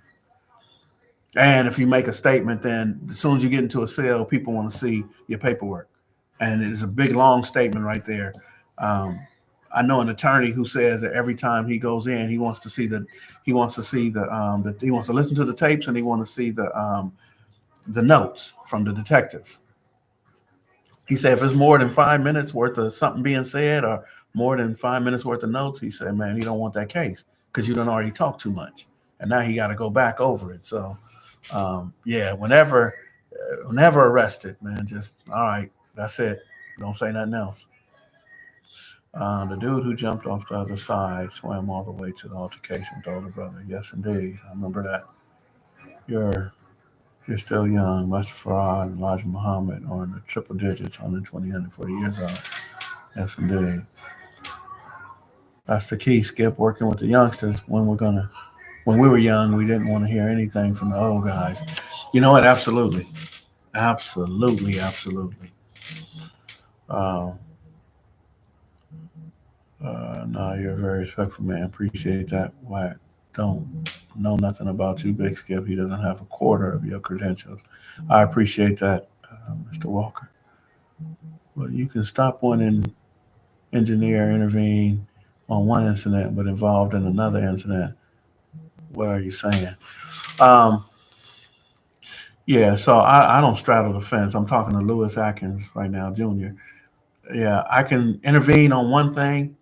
And if you make a statement, then as soon as you get into a cell, people want to see your paperwork. And it's a big, long statement right there. Um, I know an attorney who says that every time he goes in, he wants to see he wants to listen to the tapes and he wants to see the notes from the detectives. He said if it's more than 5 minutes worth of something being said or more than 5 minutes worth of notes, he said, man, he don't want that case because you don't already talk too much, and now he got to go back over it. So yeah, whenever arrested, man, just all right. That's it. Don't say nothing else. The dude who jumped off the other side swam all the way to the altercation with the older brother. Yes, indeed. I remember that. You're you're still young. Mustafa Farad and Elijah Muhammad are in the triple digits, 120, 140 years old. Yes, indeed. That's the key, Skip, working with the youngsters. When we were young, we didn't want to hear anything from the old guys. You know what? Absolutely. Absolutely, absolutely. Uh, no, you're a very respectful man. Appreciate that. Why don't know nothing about you, Big Skip. He doesn't have a quarter of your credentials. I appreciate that, Mr. Walker. Well, you can stop one and engineer intervene on one incident, but involved in another incident. What are you saying? Um, yeah, so I don't straddle the fence. I'm talking to Lewis Atkins right now, Jr. Yeah, I can intervene on one thing,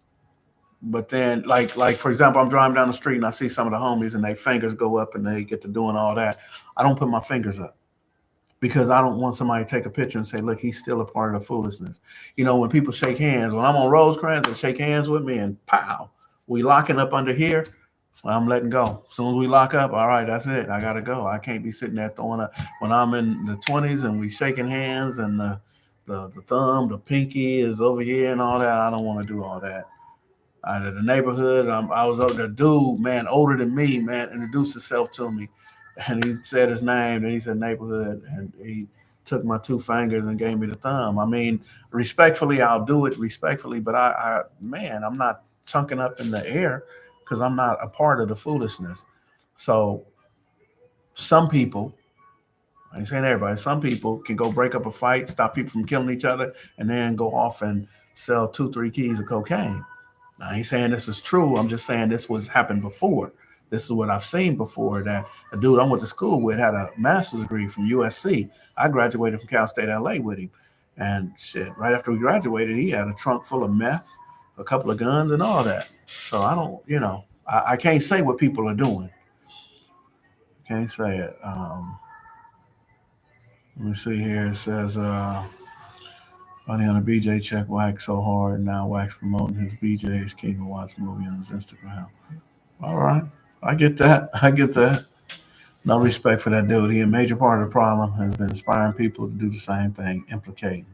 but then like for example, I'm driving down the street and I see some of the homies and their fingers go up and they get to doing all that. I don't put my fingers up because I don't want somebody to take a picture and say, look, he's still a part of the foolishness. You know, when people shake hands, when I'm on Rosecrans and shake hands with me and pow, we locking up under here, I'm letting go. As soon as we lock up, all right, that's it. I gotta go. I can't be sitting there throwing up. When I'm in the 20s and we shaking hands and the thumb, the pinky is over here and all that, I don't want to do all that. Out of the neighborhood, I was the dude, man, older than me, man, introduced himself to me, and he said his name, and he said neighborhood, and he took my two fingers and gave me the thumb. I mean, respectfully, I'll do it respectfully, but man, I'm not chunking up in the air because I'm not a part of the foolishness. So some people, I ain't saying everybody, some people can go break up a fight, stop people from killing each other, and then go off and sell 2, 3 keys of cocaine. I ain't saying this is true. I'm just saying this was happened before. This is what I've seen before. That a dude I went to school with had a master's degree from USC. I graduated from Cal State LA with him, and shit. Right after we graduated, he had a trunk full of meth, a couple of guns, and all that. So I don't, I can't say what people are doing. Can't say it. Let me see here. It says, Funny on a BJ check Wax so hard. Now Wax promoting his BJ's King of Watts movie on his Instagram. All right. I get that. I get that. No respect for that dude. He a major part of the problem has been inspiring people to do the same thing, implicating.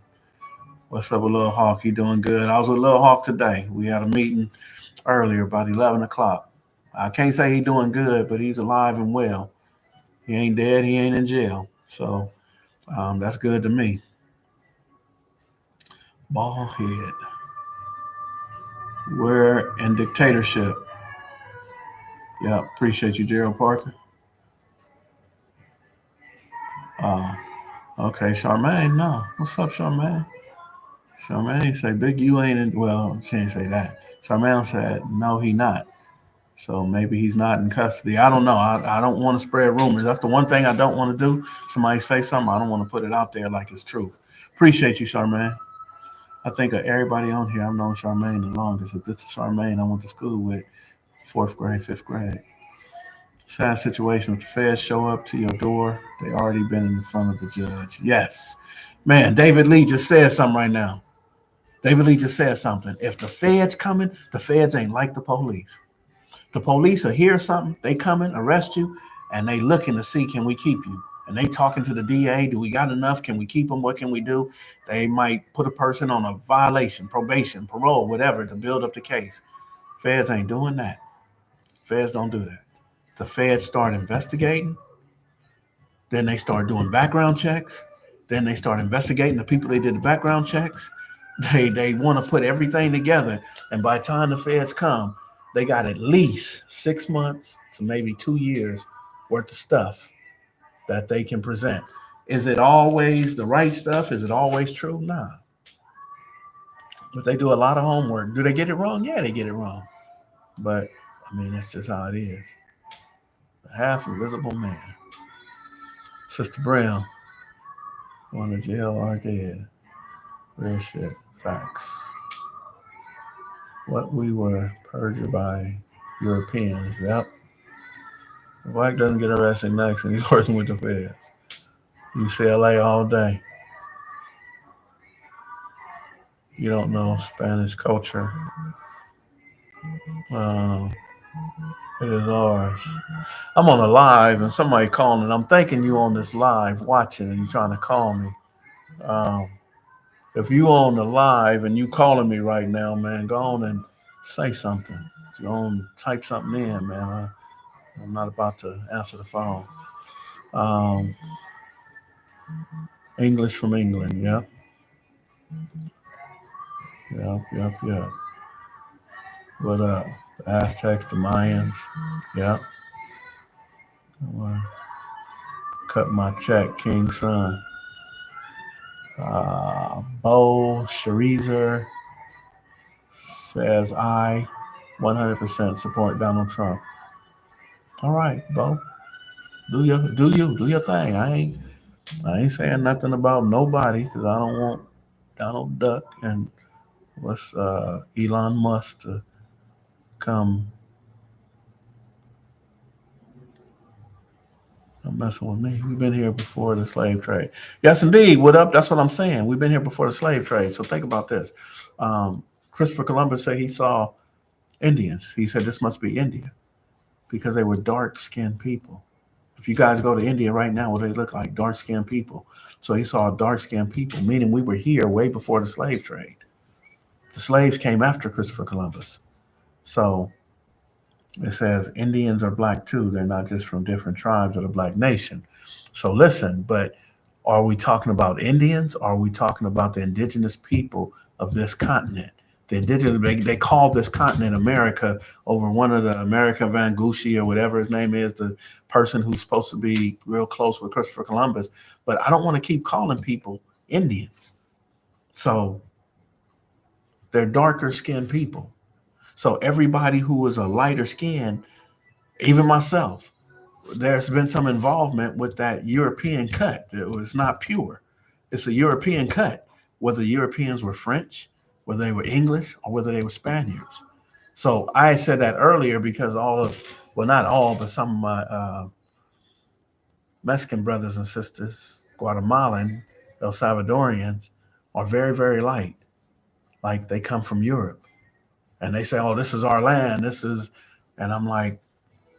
What's up with Lil Hawk? He doing good. I was with Lil Hawk today. We had a meeting earlier about 11 o'clock. I can't say he doing good, but he's alive and well. He ain't dead. He ain't in jail. So that's good to me. Ball head. We're in dictatorship. Yeah, appreciate you, Gerald Parker. Uh, okay, Charmaine, no. What's up, Charmaine? Charmaine say, Big, you ain't in. Well, she didn't say that. Charmaine said, no, he not. So maybe he's not in custody. I don't know. I don't want to spread rumors. That's the one thing I don't want to do. Somebody say something, I don't want to put it out there like it's truth. Appreciate you, Charmaine. I think of everybody on here, I've known Charmaine the longest. If this is Charmaine I went to school with, fourth grade, fifth grade. Sad situation. If the feds show up to your door, they already been in front of the judge. Yes. Man, David Lee just said something right now. David Lee just said something. If the feds coming, the feds ain't like the police. The police will hear something, they coming, arrest you, and they looking to see, can we keep you? And they talking to the DA, do we got enough? Can we keep them? What can we do? They might put a person on a violation, probation, parole, whatever, to build up the case. Feds ain't doing that. Feds don't do that. The feds start investigating, then they start doing background checks, then they start investigating the people they did the background checks. They want to put everything together, and by the time the feds come, they got at least 6 months to maybe 2 years worth of stuff that they can present. Is it always the right stuff? Is it always true? Nah. But they do a lot of homework. Do they get it wrong? Yeah, they get it wrong. But I mean, that's just how it is. The half invisible man. Sister Brown, going to jail or dead. Real shit. Facts. What we were perjured by Europeans. Yep. The black doesn't get arrested next and he's working with the feds. UCLA all day. You don't know Spanish culture. Uh, it is ours. I'm on a live and somebody calling. I'm thinking you on this live watching and you trying to call me. Um, if you on the live and you calling me right now, man, go on and say something. Go on, type something in, man. I'm not about to answer the phone. Um, English from England. Yep. Yep. Yep. Yep. What up? The Aztecs, the Mayans. Yep. Cut my check, King Son. Bo Sharizer says I 100% support Donald Trump. All right, Bo, do your thing. I ain't saying nothing about nobody because I don't want Donald Duck and what's Elon Musk to come messing with me. We've been here before the slave trade. Yes, indeed. What up? That's what I'm saying. We've been here before the slave trade. So think about this. Christopher Columbus said he saw Indians. He said this must be India because they were dark-skinned people. If you guys go to India right now, what do they look like? Dark-skinned people. So he saw dark-skinned people, meaning we were here way before the slave trade. The slaves came after Christopher Columbus. So it says Indians are black too. They're not just from different tribes of the black nation. So listen, but are we talking about Indians? Or are we talking about the indigenous people of this continent? The indigenous, they call this continent America over one of the America Van Gushy or whatever his name is, the person who's supposed to be real close with Christopher Columbus. But I don't want to keep calling people Indians. So they're darker skinned people. So everybody who was a lighter skin, even myself, there's been some involvement with that European cut. It was not pure. It's a European cut, whether Europeans were French, whether they were English, or whether they were Spaniards. So I said that earlier because well, not all, but some of my Mexican brothers and sisters, Guatemalan, El Salvadorians, are very, very light. Like they come from Europe. And they say, oh, this is our land. And I'm like,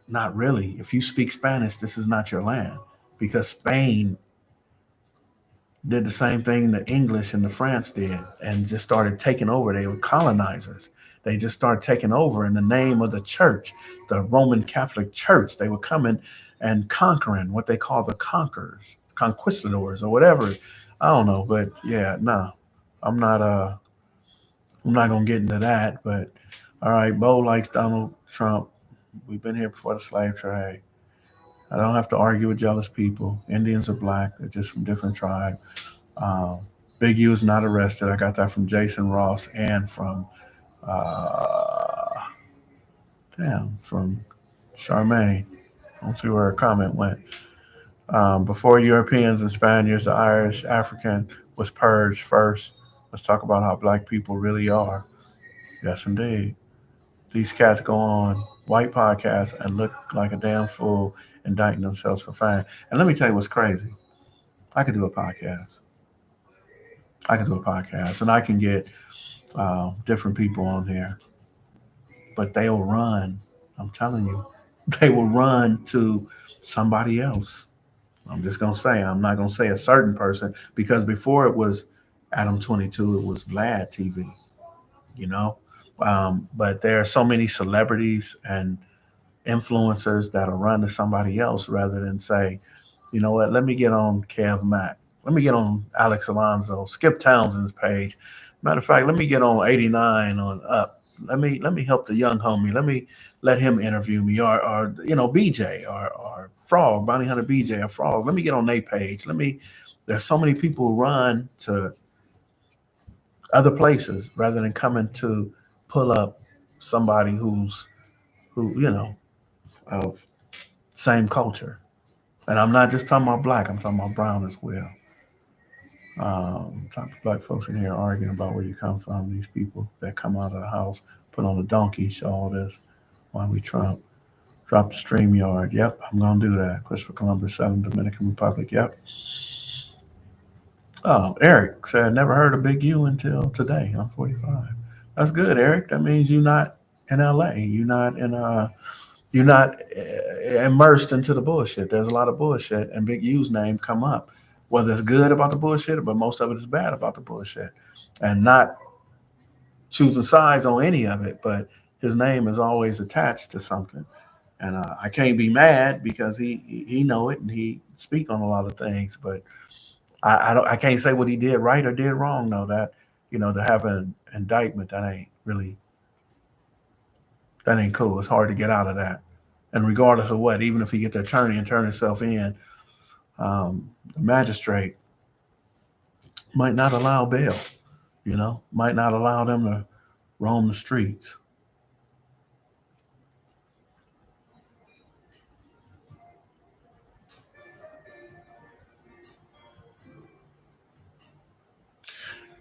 not really. If you speak Spanish, this is not your land because Spain did the same thing the English and the France did and just started taking over. They were colonizers. They just started taking over in the name of the church, the Roman Catholic Church. They were coming and conquering what they call the conquerors, conquistadors or whatever. I don't know, but yeah, no, I'm not. I'm not gonna get into that. But all right, Bo likes Donald Trump. We've been here before the slave trade. I don't have to argue with jealous people. Indians are black. They're just from different tribes. Um, Big U is not arrested. I got that from Jason Ross and uh, from Charmaine. I don't see where her comment went. Before Europeans and Spaniards, the Irish, African was purged first. Let's talk about how black people really are. Yes, indeed. These cats go on white podcasts and look like a damn fool indicting themselves for fame. And let me tell you what's crazy. I could do a podcast. I can do a podcast and I can get different people on here, but they will run. I'm telling you, they will run to somebody else. I'm just going to say, I'm not going to say a certain person because before it was Adam 22, it was Vlad TV, you know? But there are so many celebrities and influencers that'll run to somebody else rather than say, you know what, let me get on Kev Mack. Let me get on Alex Alonso, Skipp Townsend's page. Matter of fact, let me get on 89 on up. Let me help the young homie. Let him interview me or BJ or Frog, Bounty Hunter BJ or Frog. Let me get on their page. There's so many people who run to other places rather than coming to pull up somebody who of same culture. And I'm not just talking about black, I'm talking about brown as well. Talk to black folks in here arguing about where you come from. These people that come out of the house, put on a donkey, show all this. Why we Trump? Drop the stream yard. Yep, I'm gonna do that. Christopher Columbus, 7 Dominican Republic. Yep. Oh, Eric said never heard of Big U until today. I'm 45. That's good, Eric. That means you're not in LA. You're not immersed into the bullshit. There's a lot of bullshit, and Big U's name come up. Whether it's good about the bullshit, but most of it is bad about the bullshit, and not choosing sides on any of it. But his name is always attached to something, and I can't be mad because he know it and he speak on a lot of things. But I can't say what he did right or did wrong. Though that to have an indictment that ain't cool. It's hard to get out of that. And regardless of what, even if he get the attorney and turn himself in, the magistrate might not allow bail, might not allow them to roam the streets.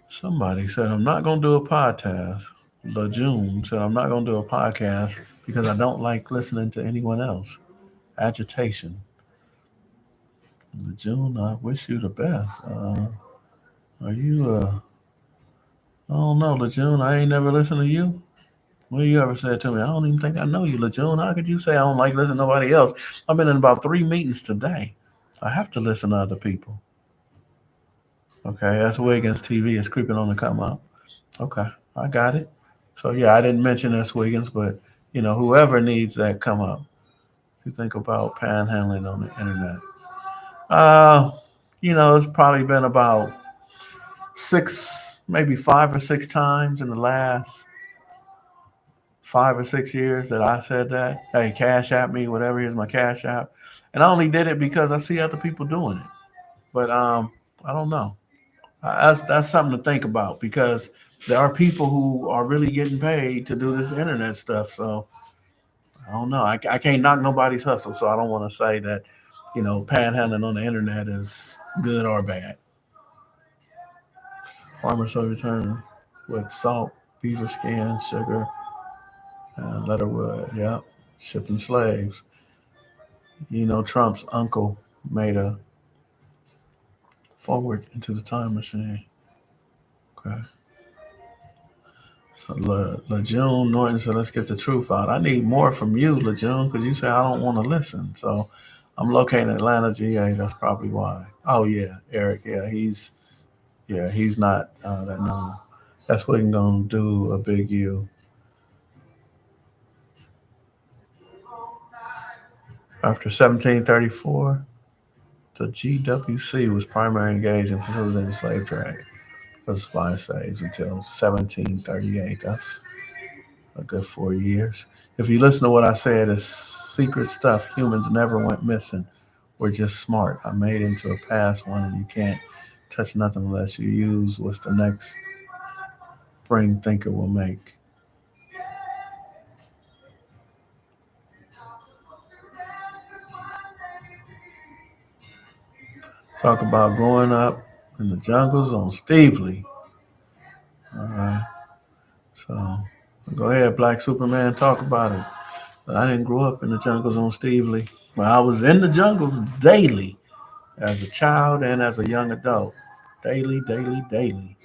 Somebody said, I'm not going to do a podcast. LeJune said, I'm not going to do a podcast because I don't like listening to anyone else. Agitation. LeJune, I wish you the best. Are you, I don't know, LeJune, I ain't never listened to you. What you ever said to me? I don't even think I know you, LeJune. How could you say I don't like listening to nobody else? I've been in about 3 meetings today. I have to listen to other people. Okay, that's Wiggins TV is creeping on the come up. Okay, I got it. So yeah, I didn't mention S. Wiggins, but whoever needs that come up. If you think about panhandling on the internet, uh, it's probably been about six, maybe 5 or 6 times in the last 5 or 6 years that I said that. Hey, cash app me, whatever. Here's my cash app, and I only did it because I see other people doing it. But I don't know. That's something to think about because there are people who are really getting paid to do this internet stuff. So I don't know. I can't knock nobody's hustle, so I don't want to say that panhandling on the internet is good or bad. Farmers will return with salt, beaver skin, sugar, and letterwood. Yep, shipping slaves. Trump's uncle made a forward into the time machine. Okay. So LeJune Norton said, let's get the truth out. I need more from you, LeJune, because you say I don't want to listen. So I'm located in Atlanta, GA. That's probably why. Oh, yeah, Eric. He's not that known. That's what he's going to do, a big U. After 1734, the GWC was primarily engaged in facilitating the slave trade for supply slaves until 1738. That's a good 4 years. If you listen to what I said, it's secret stuff. Humans never went missing. We're just smart. I made it into a past one, and you can't touch nothing unless you use what's the next brain thinker will make. Talk about growing up in the jungles on Stevely. All right. So go ahead, Black Superman, talk about it. I didn't grow up in the jungles on Stevely, but I was in the jungles daily as a child and as a young adult. Daily, daily, daily.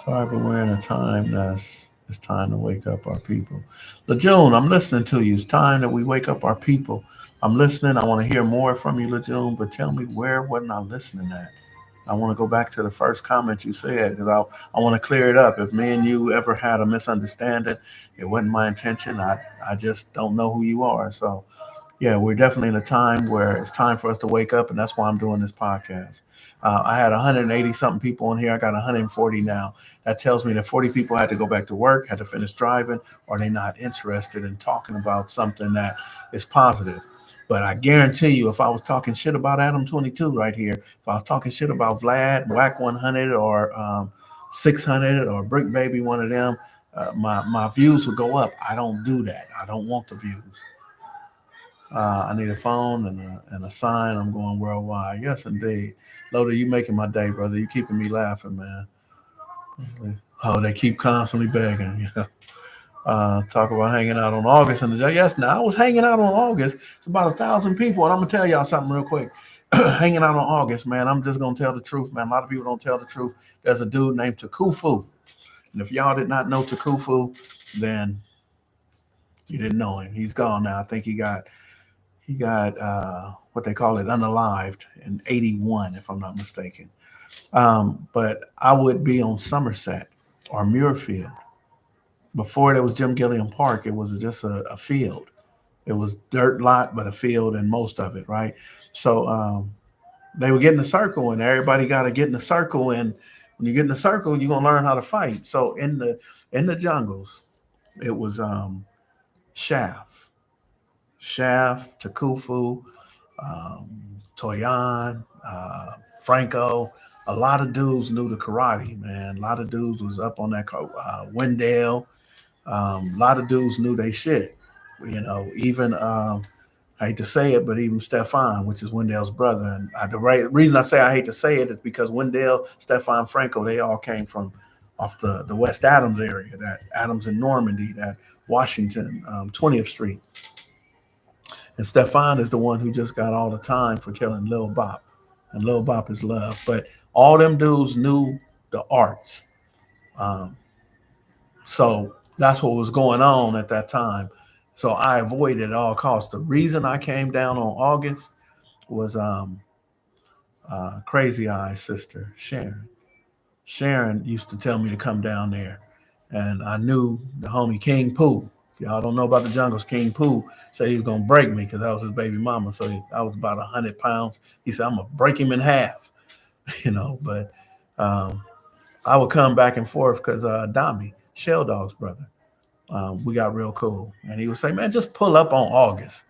Sorry, but we're in a time that's it's time to wake up our people. LeJune, I'm listening to you. It's time that we wake up our people. I'm listening. I want to hear more from you, LeJune, but tell me where wasn't I listening at? I want to go back to the first comment you said because I want to clear it up. If me and you ever had a misunderstanding, it wasn't my intention. I just don't know who you are. So yeah, we're definitely in a time where it's time for us to wake up, and that's why I'm doing this podcast. I had 180 something people on here. I got 140 now. That tells me that 40 people had to go back to work, had to finish driving, or they're not interested in talking about something that is positive. But I guarantee you, if I was talking shit about Adam 22 right here, if I was talking shit about Vlad, Whack 100, or 600, or Brick Baby, one of them, my views would go up. I don't do that. I don't want the views. I need a phone and a sign. I'm going worldwide. Yes, indeed. Loda, you making my day, brother. You keeping me laughing, man. Oh, they keep constantly begging. Yeah. Talk about hanging out on August and the yes. Now I was hanging out on August. It's about 1,000 people, and I'm gonna tell y'all something real quick. Hanging out on August, man. I'm just gonna tell the truth, man. A lot of people don't tell the truth. There's a dude named Takufu, and if y'all did not know Takufu, then you didn't know him. He's gone now. I think he got what they call it unalived in 81, if I'm not mistaken. But I would be on Somerset or Muirfield. Before there was Jim Gilliam Park, it was just a field. It was dirt lot, but a field and most of it, right? So they would get in a circle, and everybody got to get in a circle. And when you get in a circle, you're gonna learn how to fight. So in the jungles, it was Shaft, Takufu, Toyan, Franco. A lot of dudes knew the karate, man. A lot of dudes was up on that. Wendell. A lot of dudes knew they shit. Even I hate to say it, but even Stefan, which is Wendell's brother, and reason I say I hate to say it is because Wendell, Stefan, Franco, they all came from off the West Adams area, that Adams and Normandy, that Washington, 20th Street. And Stefan is the one who just got all the time for killing Lil Bop. And Lil Bop is love. But all them dudes knew the arts. Um, so that's what was going on at that time. So I avoided at all costs. The reason I came down on August was Crazy Eye's sister, Sharon. Sharon used to tell me to come down there. And I knew the homie King Pooh. If y'all don't know about the jungles, King Pooh said he was going to break me because I was his baby mama. So I was about 100 pounds. He said, I'm going to break him in half, But um, I would come back and forth because Dami, Shell Dog's brother, we got real cool. And he would say, man, just pull up on August.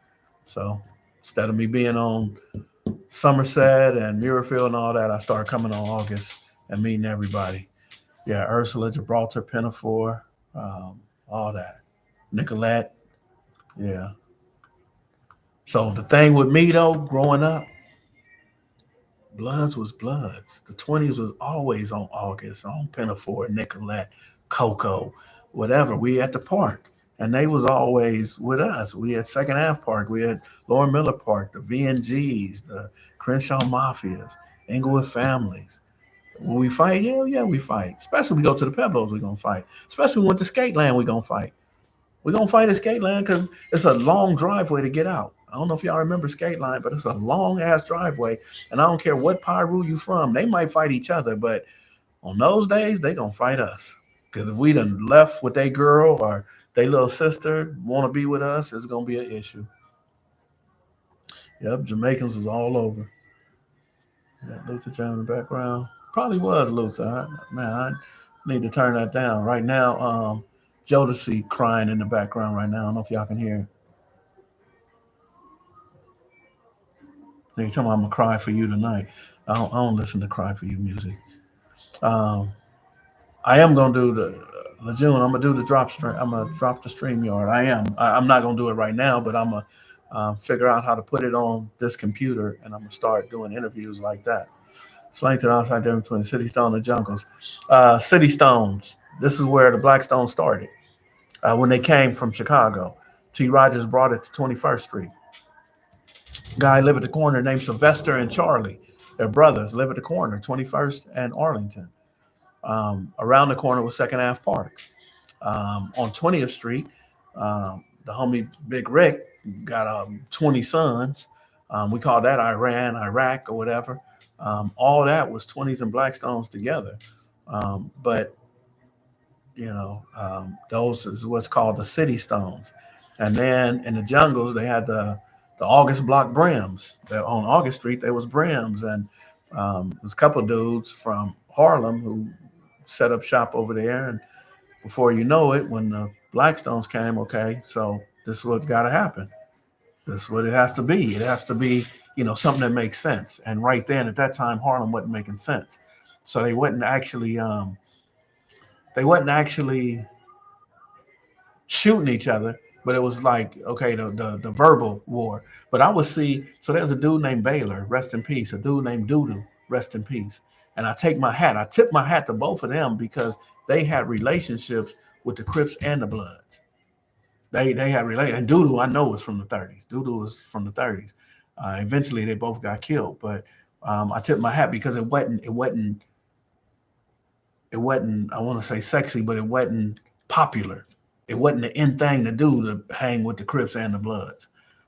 So instead of me being on Somerset and Muirfield and all that, I started coming on August and meeting everybody. Yeah, Ursula, Gibraltar, Pinafore, all that. Nicolette, yeah. So the thing with me though, growing up, Bloods was Bloods. The 20s was always on August, on Pinafore, Nicolette, Coco, whatever. We at the park. And they was always with us. We had Second Ave Park. We had Lauren Miller Park, the VNGs, the Crenshaw Mafias, Inglewood Families. When we fight, yeah, we fight. Especially we go to the Pebbles, we're gonna fight. Especially when we went to Skate Land, we're gonna fight. We're gonna fight at Skate Land because it's a long driveway to get out. I don't know if y'all remember Skate Line, but it's a long ass driveway. And I don't care what Pyru you from, they might fight each other, but on those days, they gonna fight us. Because if we done left with their girl or their little sister want to be with us, it's gonna be an issue. Yep, Jamaicans was all over. Yeah, Luther Jam in the background. Probably was Luther. I need to turn that down. Right now, Jodeci crying in the background right now. I don't know if y'all can hear. They talking about I'm gonna cry for you tonight. I don't listen to cry for you music. Um, I am gonna do the Lejeune. I'm gonna do the drop stream. I'm gonna drop the stream yard. I'm not gonna do it right now, but I'm gonna figure out how to put it on this computer, and I'm gonna start doing interviews like that. Slang to the outside difference between City Stone and Jungles. City Stones. This is where the Black Stones started when they came from Chicago. T. Rogers brought it to 21st Street. Guy live at the corner named Sylvester and Charlie. Their brothers live at the corner, 21st and Arlington. Around the corner was Second Ave Park. On 20th Street, the homie Big Rick got 20 sons. We call that Iran, Iraq, or whatever. All that was 20s and Blackstones together. But those is what's called the City Stones. And then in the jungles, they had the August Block Brims. On August Street, there was Brims, and there was a couple dudes from Harlem who set up shop over there. And before you know it, when the Blackstones came, okay, so this is what got to happen. This is what it has to be. It has to be, something that makes sense. And right then, at that time, Harlem wasn't making sense. So they wasn't actually shooting each other, but it was like, okay, the verbal war. But I would see, so there's a dude named Baylor, rest in peace, a dude named Doodoo, rest in peace. And I tip my hat to both of them because they had relationships with the Crips and the Bloods. They had relate, and Doodoo I know was from the 30s. Doodoo was from the 30s. Eventually, they both got killed, but I tip my hat because it wasn't. I want to say sexy, but it wasn't popular. It wasn't the in thing to do to hang with the Crips and the Bloods.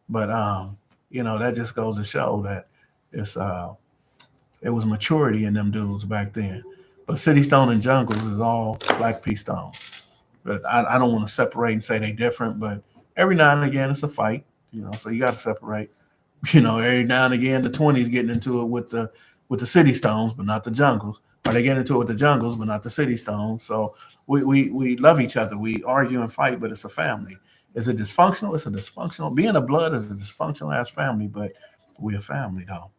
But that just goes to show that it was maturity in them dudes back then. But City Stone and Jungles is all Black P Stone. But I don't want to separate and say they different, but every now and again it's a fight, so you got to separate. Every now and again the 20s getting into it with the City Stones, but not the Jungles. Or they get into it with the Jungles, but not the City Stones. So we love each other. We argue and fight, but it's a family. Is it dysfunctional? It's a dysfunctional. Being a blood is a dysfunctional ass family, but we're a family though.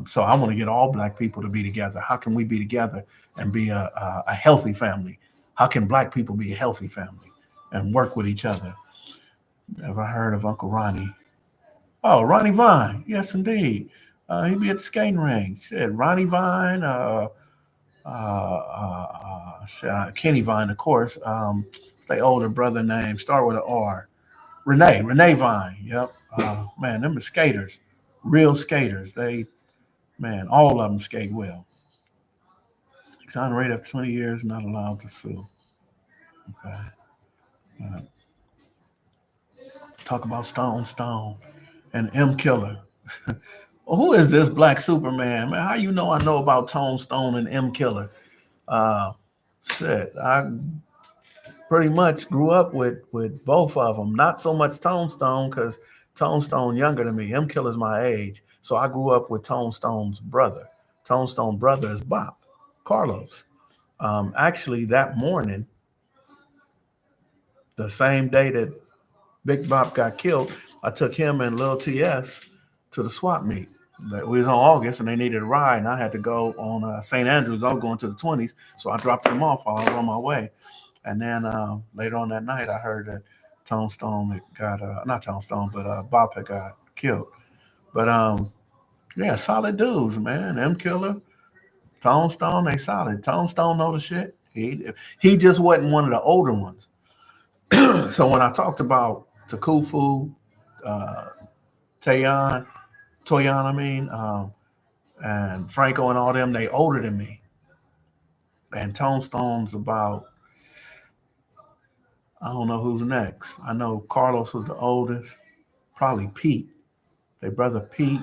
So I want to get all black people to be together. How can we be together and be a healthy family? How can black people be a healthy family and work with each other? Ever heard of Uncle Ronnie? Oh, Ronnie Vine. Yes, indeed. He'd be at the skating ring. Shit, Ronnie Vine, Kenny Vine, of course. It's the older brother name. Start with an R. Renee Vine. Yep. Man, them are skaters, real skaters. Man, all of them skate well. Exonerated after 20 years, not allowed to sue. Okay. Uh, Talk about Stone and M Killer. Well, who is this Black Superman, man? How you know I know about Tone Stone and M Killer? Uh, Shit, I pretty much grew up with both of them. Not so much Tone Stone because Tone Stone younger than me. M Killer's my age, so I grew up with Tone Stone's brother. Tone Stone brother is Bob Carlos. Actually, that morning, the same day that Big Bob got killed, I took him and Lil TS to the swap meet. We was on August and they needed a ride, and I had to go on St. Andrews. I was going to the 20s, so I dropped them off while I was on my way. And then later on that night, I heard that Tone Stone got not Tone Stone, but Bob had got killed. But yeah, solid dudes, man. M Killer, Tone Stone, they solid. Tone Stone know the shit. He just wasn't one of the older ones. So when I talked about Takufu, uh, Tayan, Toyan, and Franco and all them, they older than me. And Tone Stone's about, I don't know who's next. I know Carlos was the oldest, probably Pete, their brother Pete,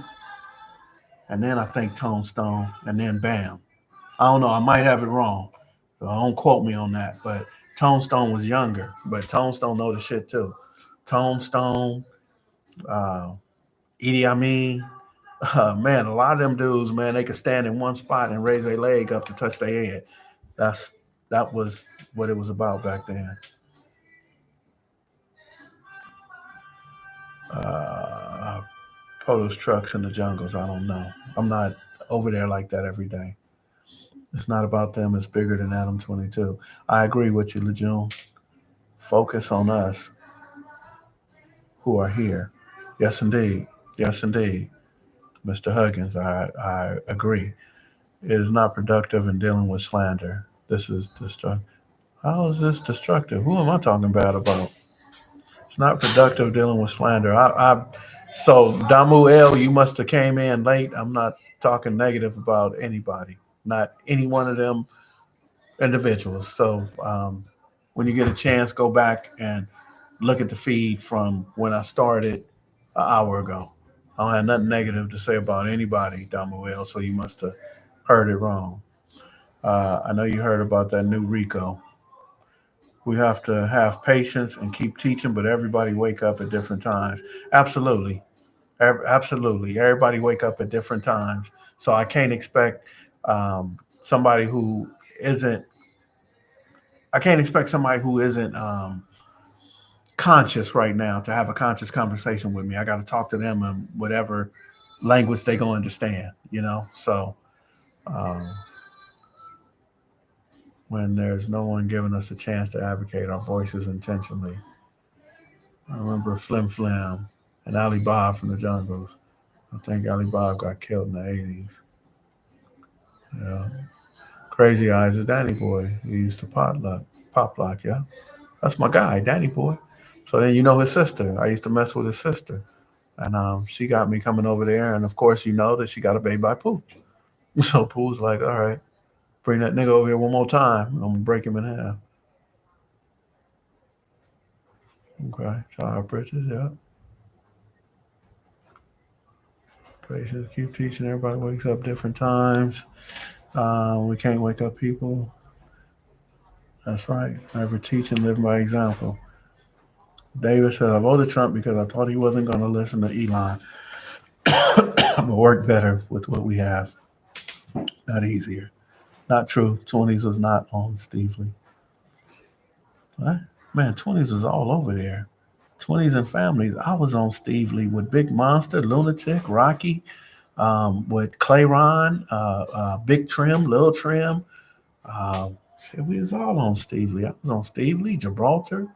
and then I think Tone Stone, and then Bam. I don't know, I might have it wrong. So don't quote me on that, but Tone Stone was younger, but Tone Stone know the shit too. Tone Stone, uh, Edie Amin, man, a lot of them dudes, man, they could stand in one spot and raise their leg up to touch their head. That's that was what it was about back then. Uh, Photos trucks in the jungles. I don't know. I'm not over there like that every day. It's not about them. It's bigger than Adam 22. I agree with you, Lejeune. Focus on us who are here. Yes, indeed. Yes, indeed. Mr. Huggins, I agree. It is not productive in dealing with slander. This is destructive. How is this destructive? Who am I talking bad about? It's not productive dealing with slander. So Damu L, you must have came in late. I'm not talking negative about anybody, not any one of them individuals. So when you get a chance, go back and look at the feed from when I started an hour ago. I don't have nothing negative to say about anybody, Damu L. So you must have heard it wrong. I know you heard about that new Rico. We have to have patience and keep teaching, but everybody wake up at different times. Absolutely. Absolutely. Everybody wake up at different times. So I can't expect somebody who isn't, I can't expect somebody who isn't conscious right now to have a conscious conversation with me. I got to talk to them in whatever language they gonna understand, you know? So um, when there's no one giving us a chance to advocate our voices intentionally. I remember Flim Flam and Ali Bob from the Jungles. I think Ali Bob got killed in the 80s. Yeah. Crazy Eyes is Danny Boy. He used to pop lock, yeah. That's my guy, Danny Boy. So then you know his sister. I used to mess with his sister. And she got me coming over there. And of course, you know that she got a baby by Pooh. So Pooh's like, all right, bring that nigga over here one more time. I'm going to break him in half. Okay. Child Bridges, yeah. Patience, keep teaching. Everybody wakes up different times. We can't wake up people. That's right. Never teach and live by example. David said, I voted Trump because I thought he wasn't going to listen to Elon. I'm going to work better with what we have. Not easier. Not true. 20s was not on Steve Lee. What? Man, 20s is all over there. 20s and families. I was on Steve Lee with Big Monster, Lunatic, Rocky. with Clay Ron, Big Trim, Little Trim. Shit, we was all on Steve Lee. I was on Steve Lee, Gibraltar,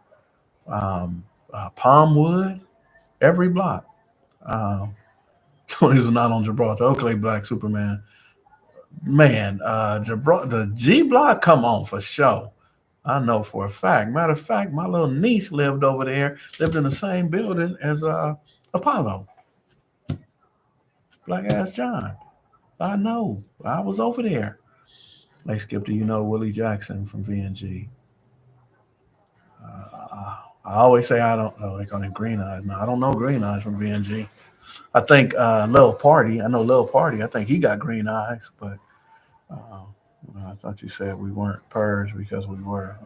um, Palmwood, every block. Uh, he was not on Gibraltar. Okay, Black Superman. Man, Gibraltar, the G block, come on for sure. I know for a fact. Matter of fact, my little niece lived over there, lived in the same building as Apollo, Black Ass John. I know. I was over there. Hey, Skip, do you know Willie Jackson from VNG? I always say I don't know. They call him Green Eyes. No, I don't know Green Eyes from VNG. I think Lil Party. I know Lil Party. I think he got green eyes, but uh, I thought you said we weren't purged because we were.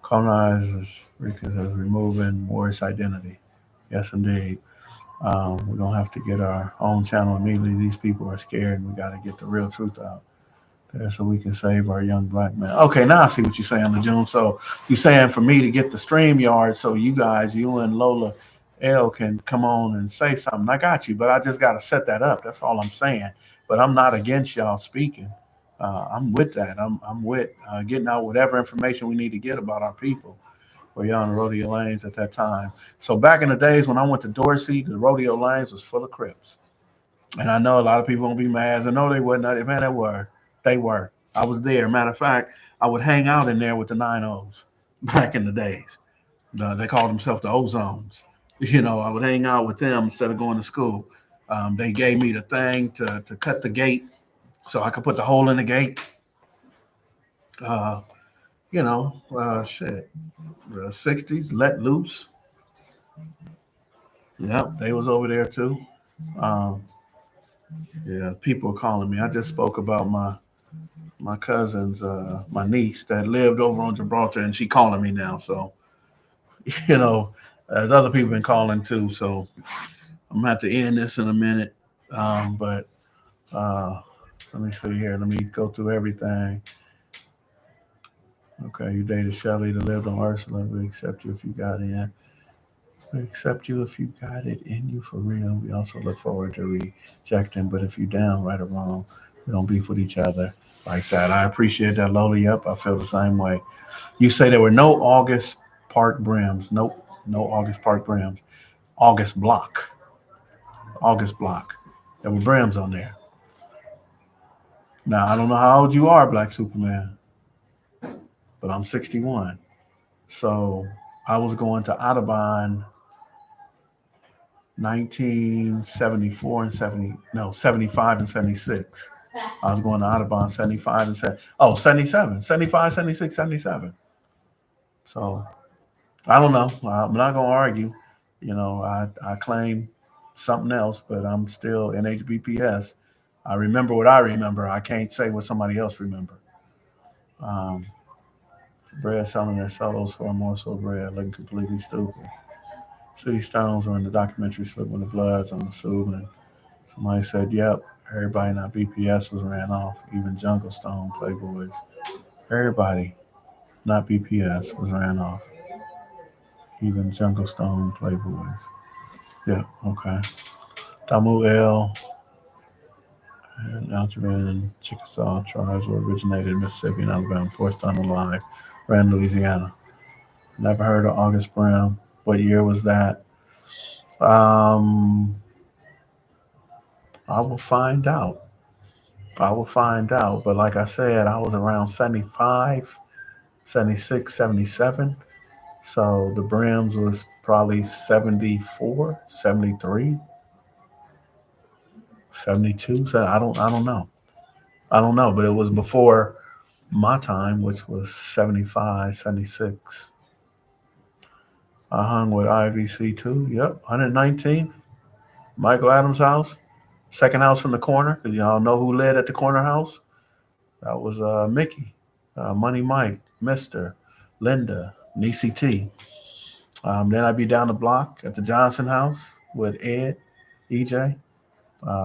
Colonizers because of removing Morris identity. Yes, indeed. We're gonna have to get our own channel immediately. These people are scared, and we got to get the real truth out there so we can save our young black men. Okay, now I see what you're saying, Lejeune. So you're saying for me to get the stream yard so you guys, you and Lola L, can come on and say something. I got you, but I just got to set that up. That's all I'm saying. But I'm not against y'all speaking. I'm with that. I'm with getting out whatever information we need to get about our people. Were y'all on the rodeo lanes at that time? So back in the days when I went to Dorsey, the rodeo lanes was full of Crips. And I know a lot of people gonna be mad. I know they were not. Man, they were. They were. I was there. Matter of fact, I would hang out in there with the 9-0s back in the days. They called themselves the Ozones. I would hang out with them instead of going to school. They gave me the thing to cut the gate so I could put the hole in the gate. Uh, shit. The 60s, Let Loose. Yep, they was over there too. Um, yeah, people are calling me. I just spoke about my cousin's my niece that lived over on Gibraltar, and she calling me now. So there's other people been calling too. So I'm gonna have to end this in a minute. But let me see here. Let me go through everything. Okay, you dated Shelly that lived on Ursula. We accept you if you got in. We accept you if you got it in you for real. We also look forward to rejecting, but if you down, right or wrong, we don't beef with each other like that. I appreciate that, Loli. Up, I feel the same way. You say there were no August Park brims. Nope, no August Park brims. August block. August block. There were brims on there. Now I don't know how old you are, Black Superman, but I'm 61. So I was going to Audubon 1974 and 70, no, 75 and 76. I was going to Audubon 75 and 77, 75, 76, 77. So I don't know. I'm not going to argue. I claim something else, but I'm still in HBPS. I remember what I remember. I can't say what somebody else remember. Um, Bread selling their solos for a morsel of bread, looking completely stupid. City Stones were in the documentary Slip When the Bloods on the Soothing. Somebody said, yep, everybody in our BPS was ran off, even Jungle Stone, Playboys. Everybody, not BPS, was ran off, even Jungle Stone, Playboys. Yeah, okay. Tamu L and Algebra and Chickasaw tribes were originated in Mississippi and Alabama, forced unalive, ran Louisiana. Never heard of August Brown. What year was that? Um, I will find out. I will find out. But like I said, I was around 75, 76, 77. So the brims was probably 74, 73, 72. So I don't know. I don't know, but it was before my time, which was 75, 76. I hung with IVC too. Yep, 119th, Michael Adams' house, second house from the corner, because y'all know who led at the corner house. That was Mickey, Money Mike, Mister, Linda, Nisi T. Then I'd be down the block at the Johnson house with Ed, EJ,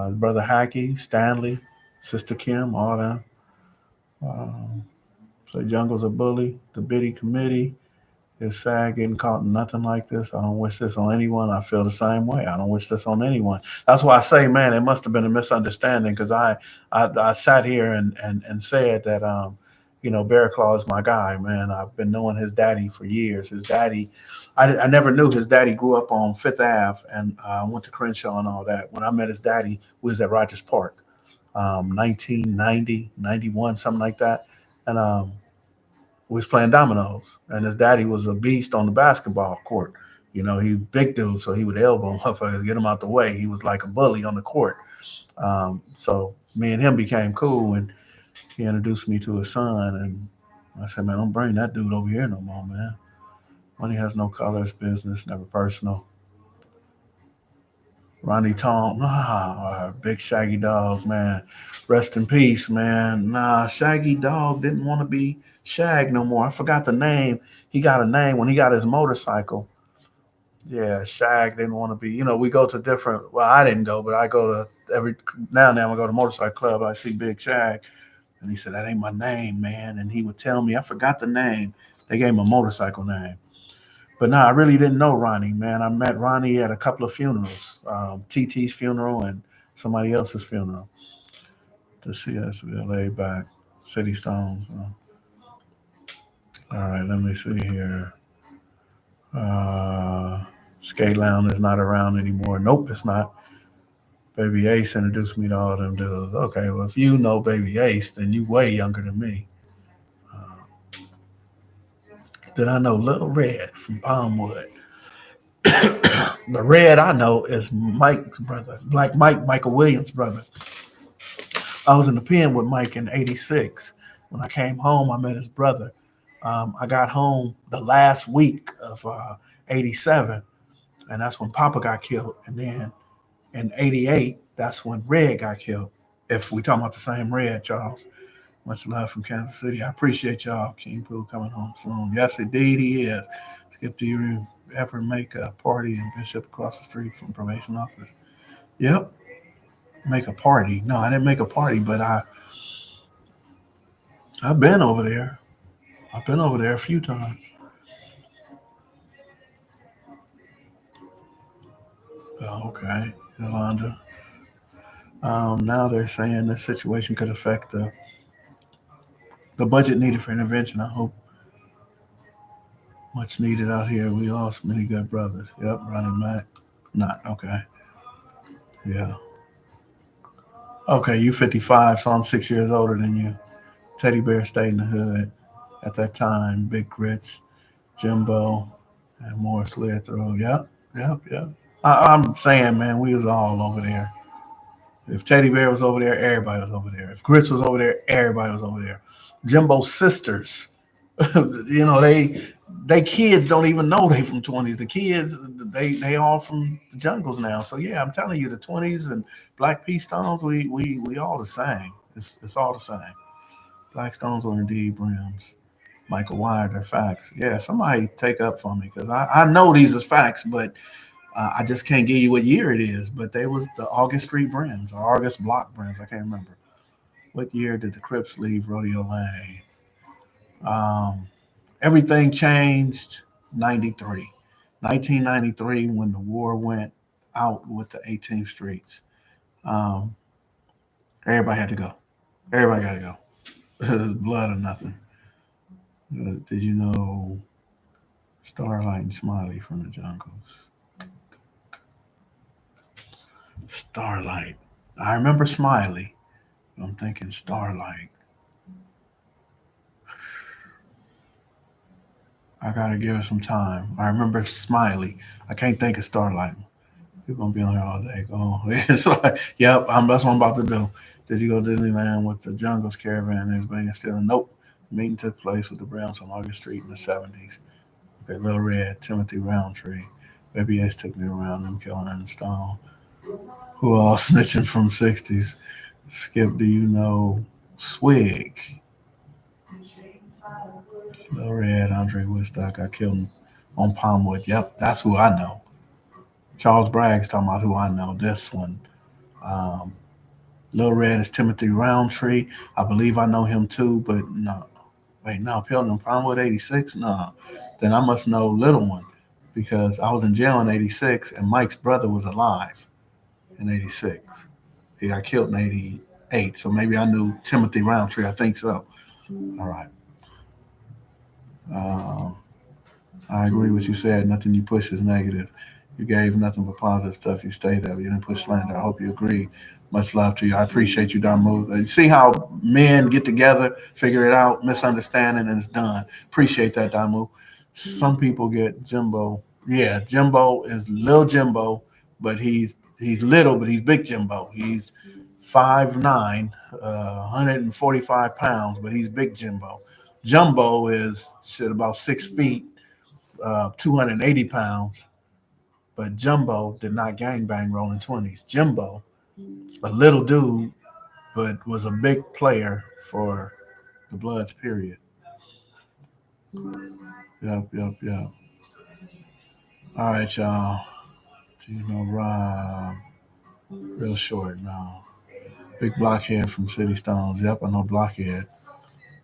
his brother Hackey, Stanley, Sister Kim, all them. So Jungle's a bully, the Biddy Committee, Is SAG getting caught in nothing like this? I don't wish this on anyone. I feel the same way. I don't wish this on anyone. That's why I say, man, it must have been a misunderstanding because I sat here and said that, Bear Claw is my guy, man. I've been knowing his daddy for years. His daddy, I never knew his daddy grew up on Fifth Ave and went to Crenshaw and all that. When I met his daddy, we was at Rogers Park, 1990, 91, something like that. And we was playing dominoes, and his daddy was a beast on the basketball court. He big dude, so he would elbow motherfuckers, get him out the way. He was like a bully on the court. So me and him became cool, and he introduced me to his son. And I said, man, don't bring that dude over here no more, man. Money has no color. It's business, never personal. Ronnie Tom, big Shaggy Dog, man. Rest in peace, man. Nah, Shaggy Dog didn't want to be Shag no more. I forgot the name. He got a name when he got his motorcycle. Yeah, Shag didn't want to be. We go to different. Well, I didn't go, but I go to every now and then. I go to motorcycle club. I see Big Shag, and he said that ain't my name, man. And he would tell me I forgot the name. They gave him a motorcycle name. But no, I really didn't know Ronnie, man. I met Ronnie at a couple of funerals, TT's funeral and somebody else's funeral. To see us, we're laid back. City Stones. All right, let me see here. Uh, Skate Lounge is not around anymore. Nope, it's not. Baby Ace introduced me to all them dudes. Okay, well, if you know Baby Ace, then you way younger than me. Then I know Little Red from Palmwood. The Red I know is Mike's brother, Black Mike, Michael Williams' brother. I was in the pen with Mike in '86. When I came home, I met his brother. I got home the last week of '87, and that's when Papa got killed. And then in '88, that's when Red got killed. If we talking about the same Red, Charles. Much love from Kansas City. I appreciate y'all. King Pooh coming home soon. Yes, indeed he is. Skip, do you ever make a party in Bishop across the street from probation office? Yep. Make a party. No, I didn't make a party, but I've been over there. I've been over there a few times. Oh, okay, Yolanda. Now they're saying this situation could affect the budget needed for intervention. I hope much needed out here. We lost many good brothers. Yep, Ronnie Mac. Not okay. Yeah. Okay, you 55, so I'm 6 years older than you. Teddy Bear stayed in the hood at that time. Big Grits, Jimbo, and Morris slid through. Yep, yep, yep. I'm saying, man, we was all over there. If Teddy Bear was over there, everybody was over there. If Grits was over there, everybody was over there. Jimbo's sisters, they kids don't even know they from 20s. The kids, they all from the jungles now. So yeah, I'm telling you, the 20s and Black P Stones, we all the same. It's all the same. Black Stones were indeed brims. Michael Wire, they're facts. Yeah, somebody take up for me because I know these is facts, but I just can't give you what year it is. But they was the August Street brims or August Block brims. I can't remember. What year did the Crips leave Rodeo Lane? Um, Everything changed 93. 1993 when the war went out with the 18th streets. Um, Everybody had to go. Everybody got to go. Blood or nothing. Did you know Starlight and Smiley from the Jungles? Starlight. I remember Smiley. I'm thinking Starlight. I gotta give it some time. I remember Smiley. I can't think of Starlight. You're gonna be on here all day. Go on. It's like, yep, that's what I'm about to do. Did you go to Disneyland with the Jungles caravan? Is being still nope. The meeting took place with the Browns on August Street in the '70s. Okay, Little Red, Timothy Roundtree. Baby Ace took me around them killing and Stone. Who all snitching from '60s? Skip, do you know Swig? Little Red, Andre Woodstock. I killed him on Palmwood. Yep, that's who I know. Charles Bragg's talking about who I know. This one. Um, Little Red is Timothy Roundtree. I believe I know him too, but no. Wait, no, Pilgrim Pinewood 86? No. Then I must know Little One because I was in jail in 86 and Mike's brother was alive in 86. He got killed in 88. So maybe I knew Timothy Roundtree. I think so. All right. Um, I agree with you said. Nothing you push is negative. You gave nothing but positive stuff. You stayed there. You didn't push slander. I hope you agree. Much love to you. I appreciate you, Damu. You see how men get together, figure it out, misunderstanding, and it's done. Appreciate that, Damu. Some people get Jimbo. Yeah, Jimbo is little Jimbo, but he's little, but he's big Jimbo. He's 5'9", 145 pounds, but he's big Jimbo. Jumbo is shit about 6 feet, 280 pounds, but Jumbo did not gangbang rolling 20s. Jimbo, a little dude, but was a big player for the Bloods, period. Yep, yep, yep. All right, y'all. Do you know Rob? Real short now. Big Blockhead from City Stones. Yep, I know Blockhead.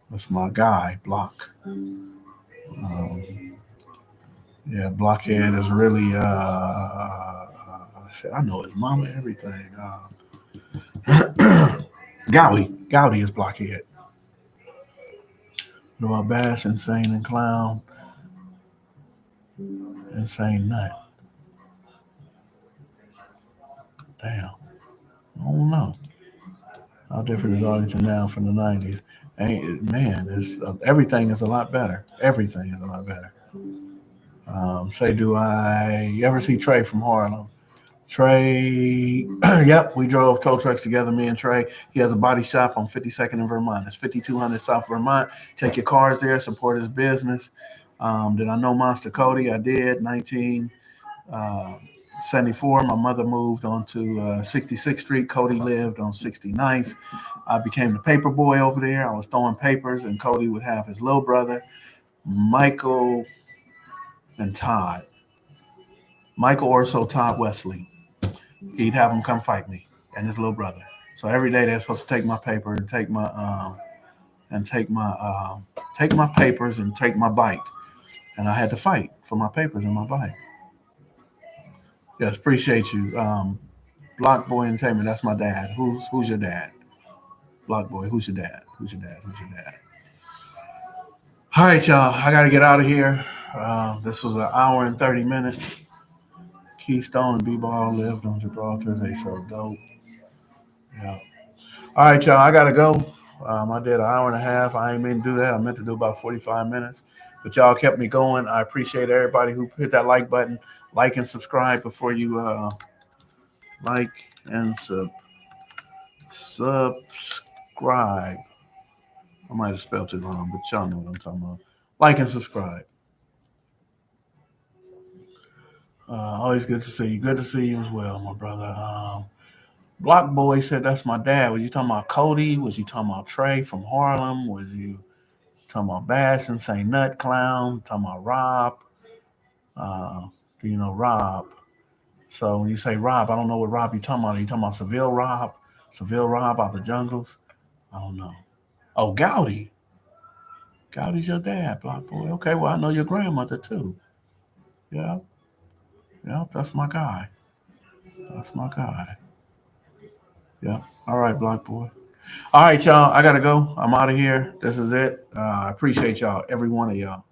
That's my guy, Block. Um, yeah, Blockhead is really, I know his mama, everything. Gowdy is Blockhead. What about Bash, Insane and Clown, Insane Nut? Damn, I don't know. How different is Arlington now from the '90s? Ain't man, it's everything is a lot better. Everything is a lot better. Say, do I you ever see Trey from Harlem? Trey, yep, we drove tow trucks together, me and Trey. He has a body shop on 52nd in Vermont. It's 5200 South Vermont. Take your cars there, support his business. Did I know Monster Cody? I did. 1974. My mother moved onto 66th Street. Cody lived on 69th. I became the paper boy over there. I was throwing papers, and Cody would have his little brother, Michael and Todd. Michael Orso, Todd Wesley. He'd have him come fight me and his little brother. So every day they're supposed to take my paper and take my papers and take my bike. And I had to fight for my papers and my bike. Yes, appreciate you. Block Boy Entertainment, that's my dad. Who's your dad? Block Boy, who's your dad? Who's your dad? Who's your dad? All right, y'all. I gotta get out of here. This was an hour and 30 minutes. Keystone and B-Ball lived on Gibraltar. They so dope. Yeah. All right, y'all. I gotta go. I did an hour and a half. I ain't meant to do that. I meant to do about 45 minutes, but y'all kept me going. I appreciate everybody who hit that like button, like and subscribe before you like and subscribe. I might have spelled it wrong, but y'all know what I'm talking about. Like and subscribe. Always good to see you. Good to see you as well, my brother. Block Boy said that's my dad. Was you talking about Cody? Was you talking about Trey from Harlem? Was you talking about Bass and St. Nut Clown? Talking about Rob? Do you know Rob? So when you say Rob, I don't know what Rob you're talking about. Are you talking about Seville Rob? Seville Rob out the jungles? I don't know. Oh, Gowdy. Gowdy's your dad, Block Boy. Okay, well, I know your grandmother too. Yeah, yeah, that's my guy. That's my guy. Yeah. All right, Block Boy. All right, y'all. I got to go. I'm out of here. This is it. I appreciate y'all, every one of y'all.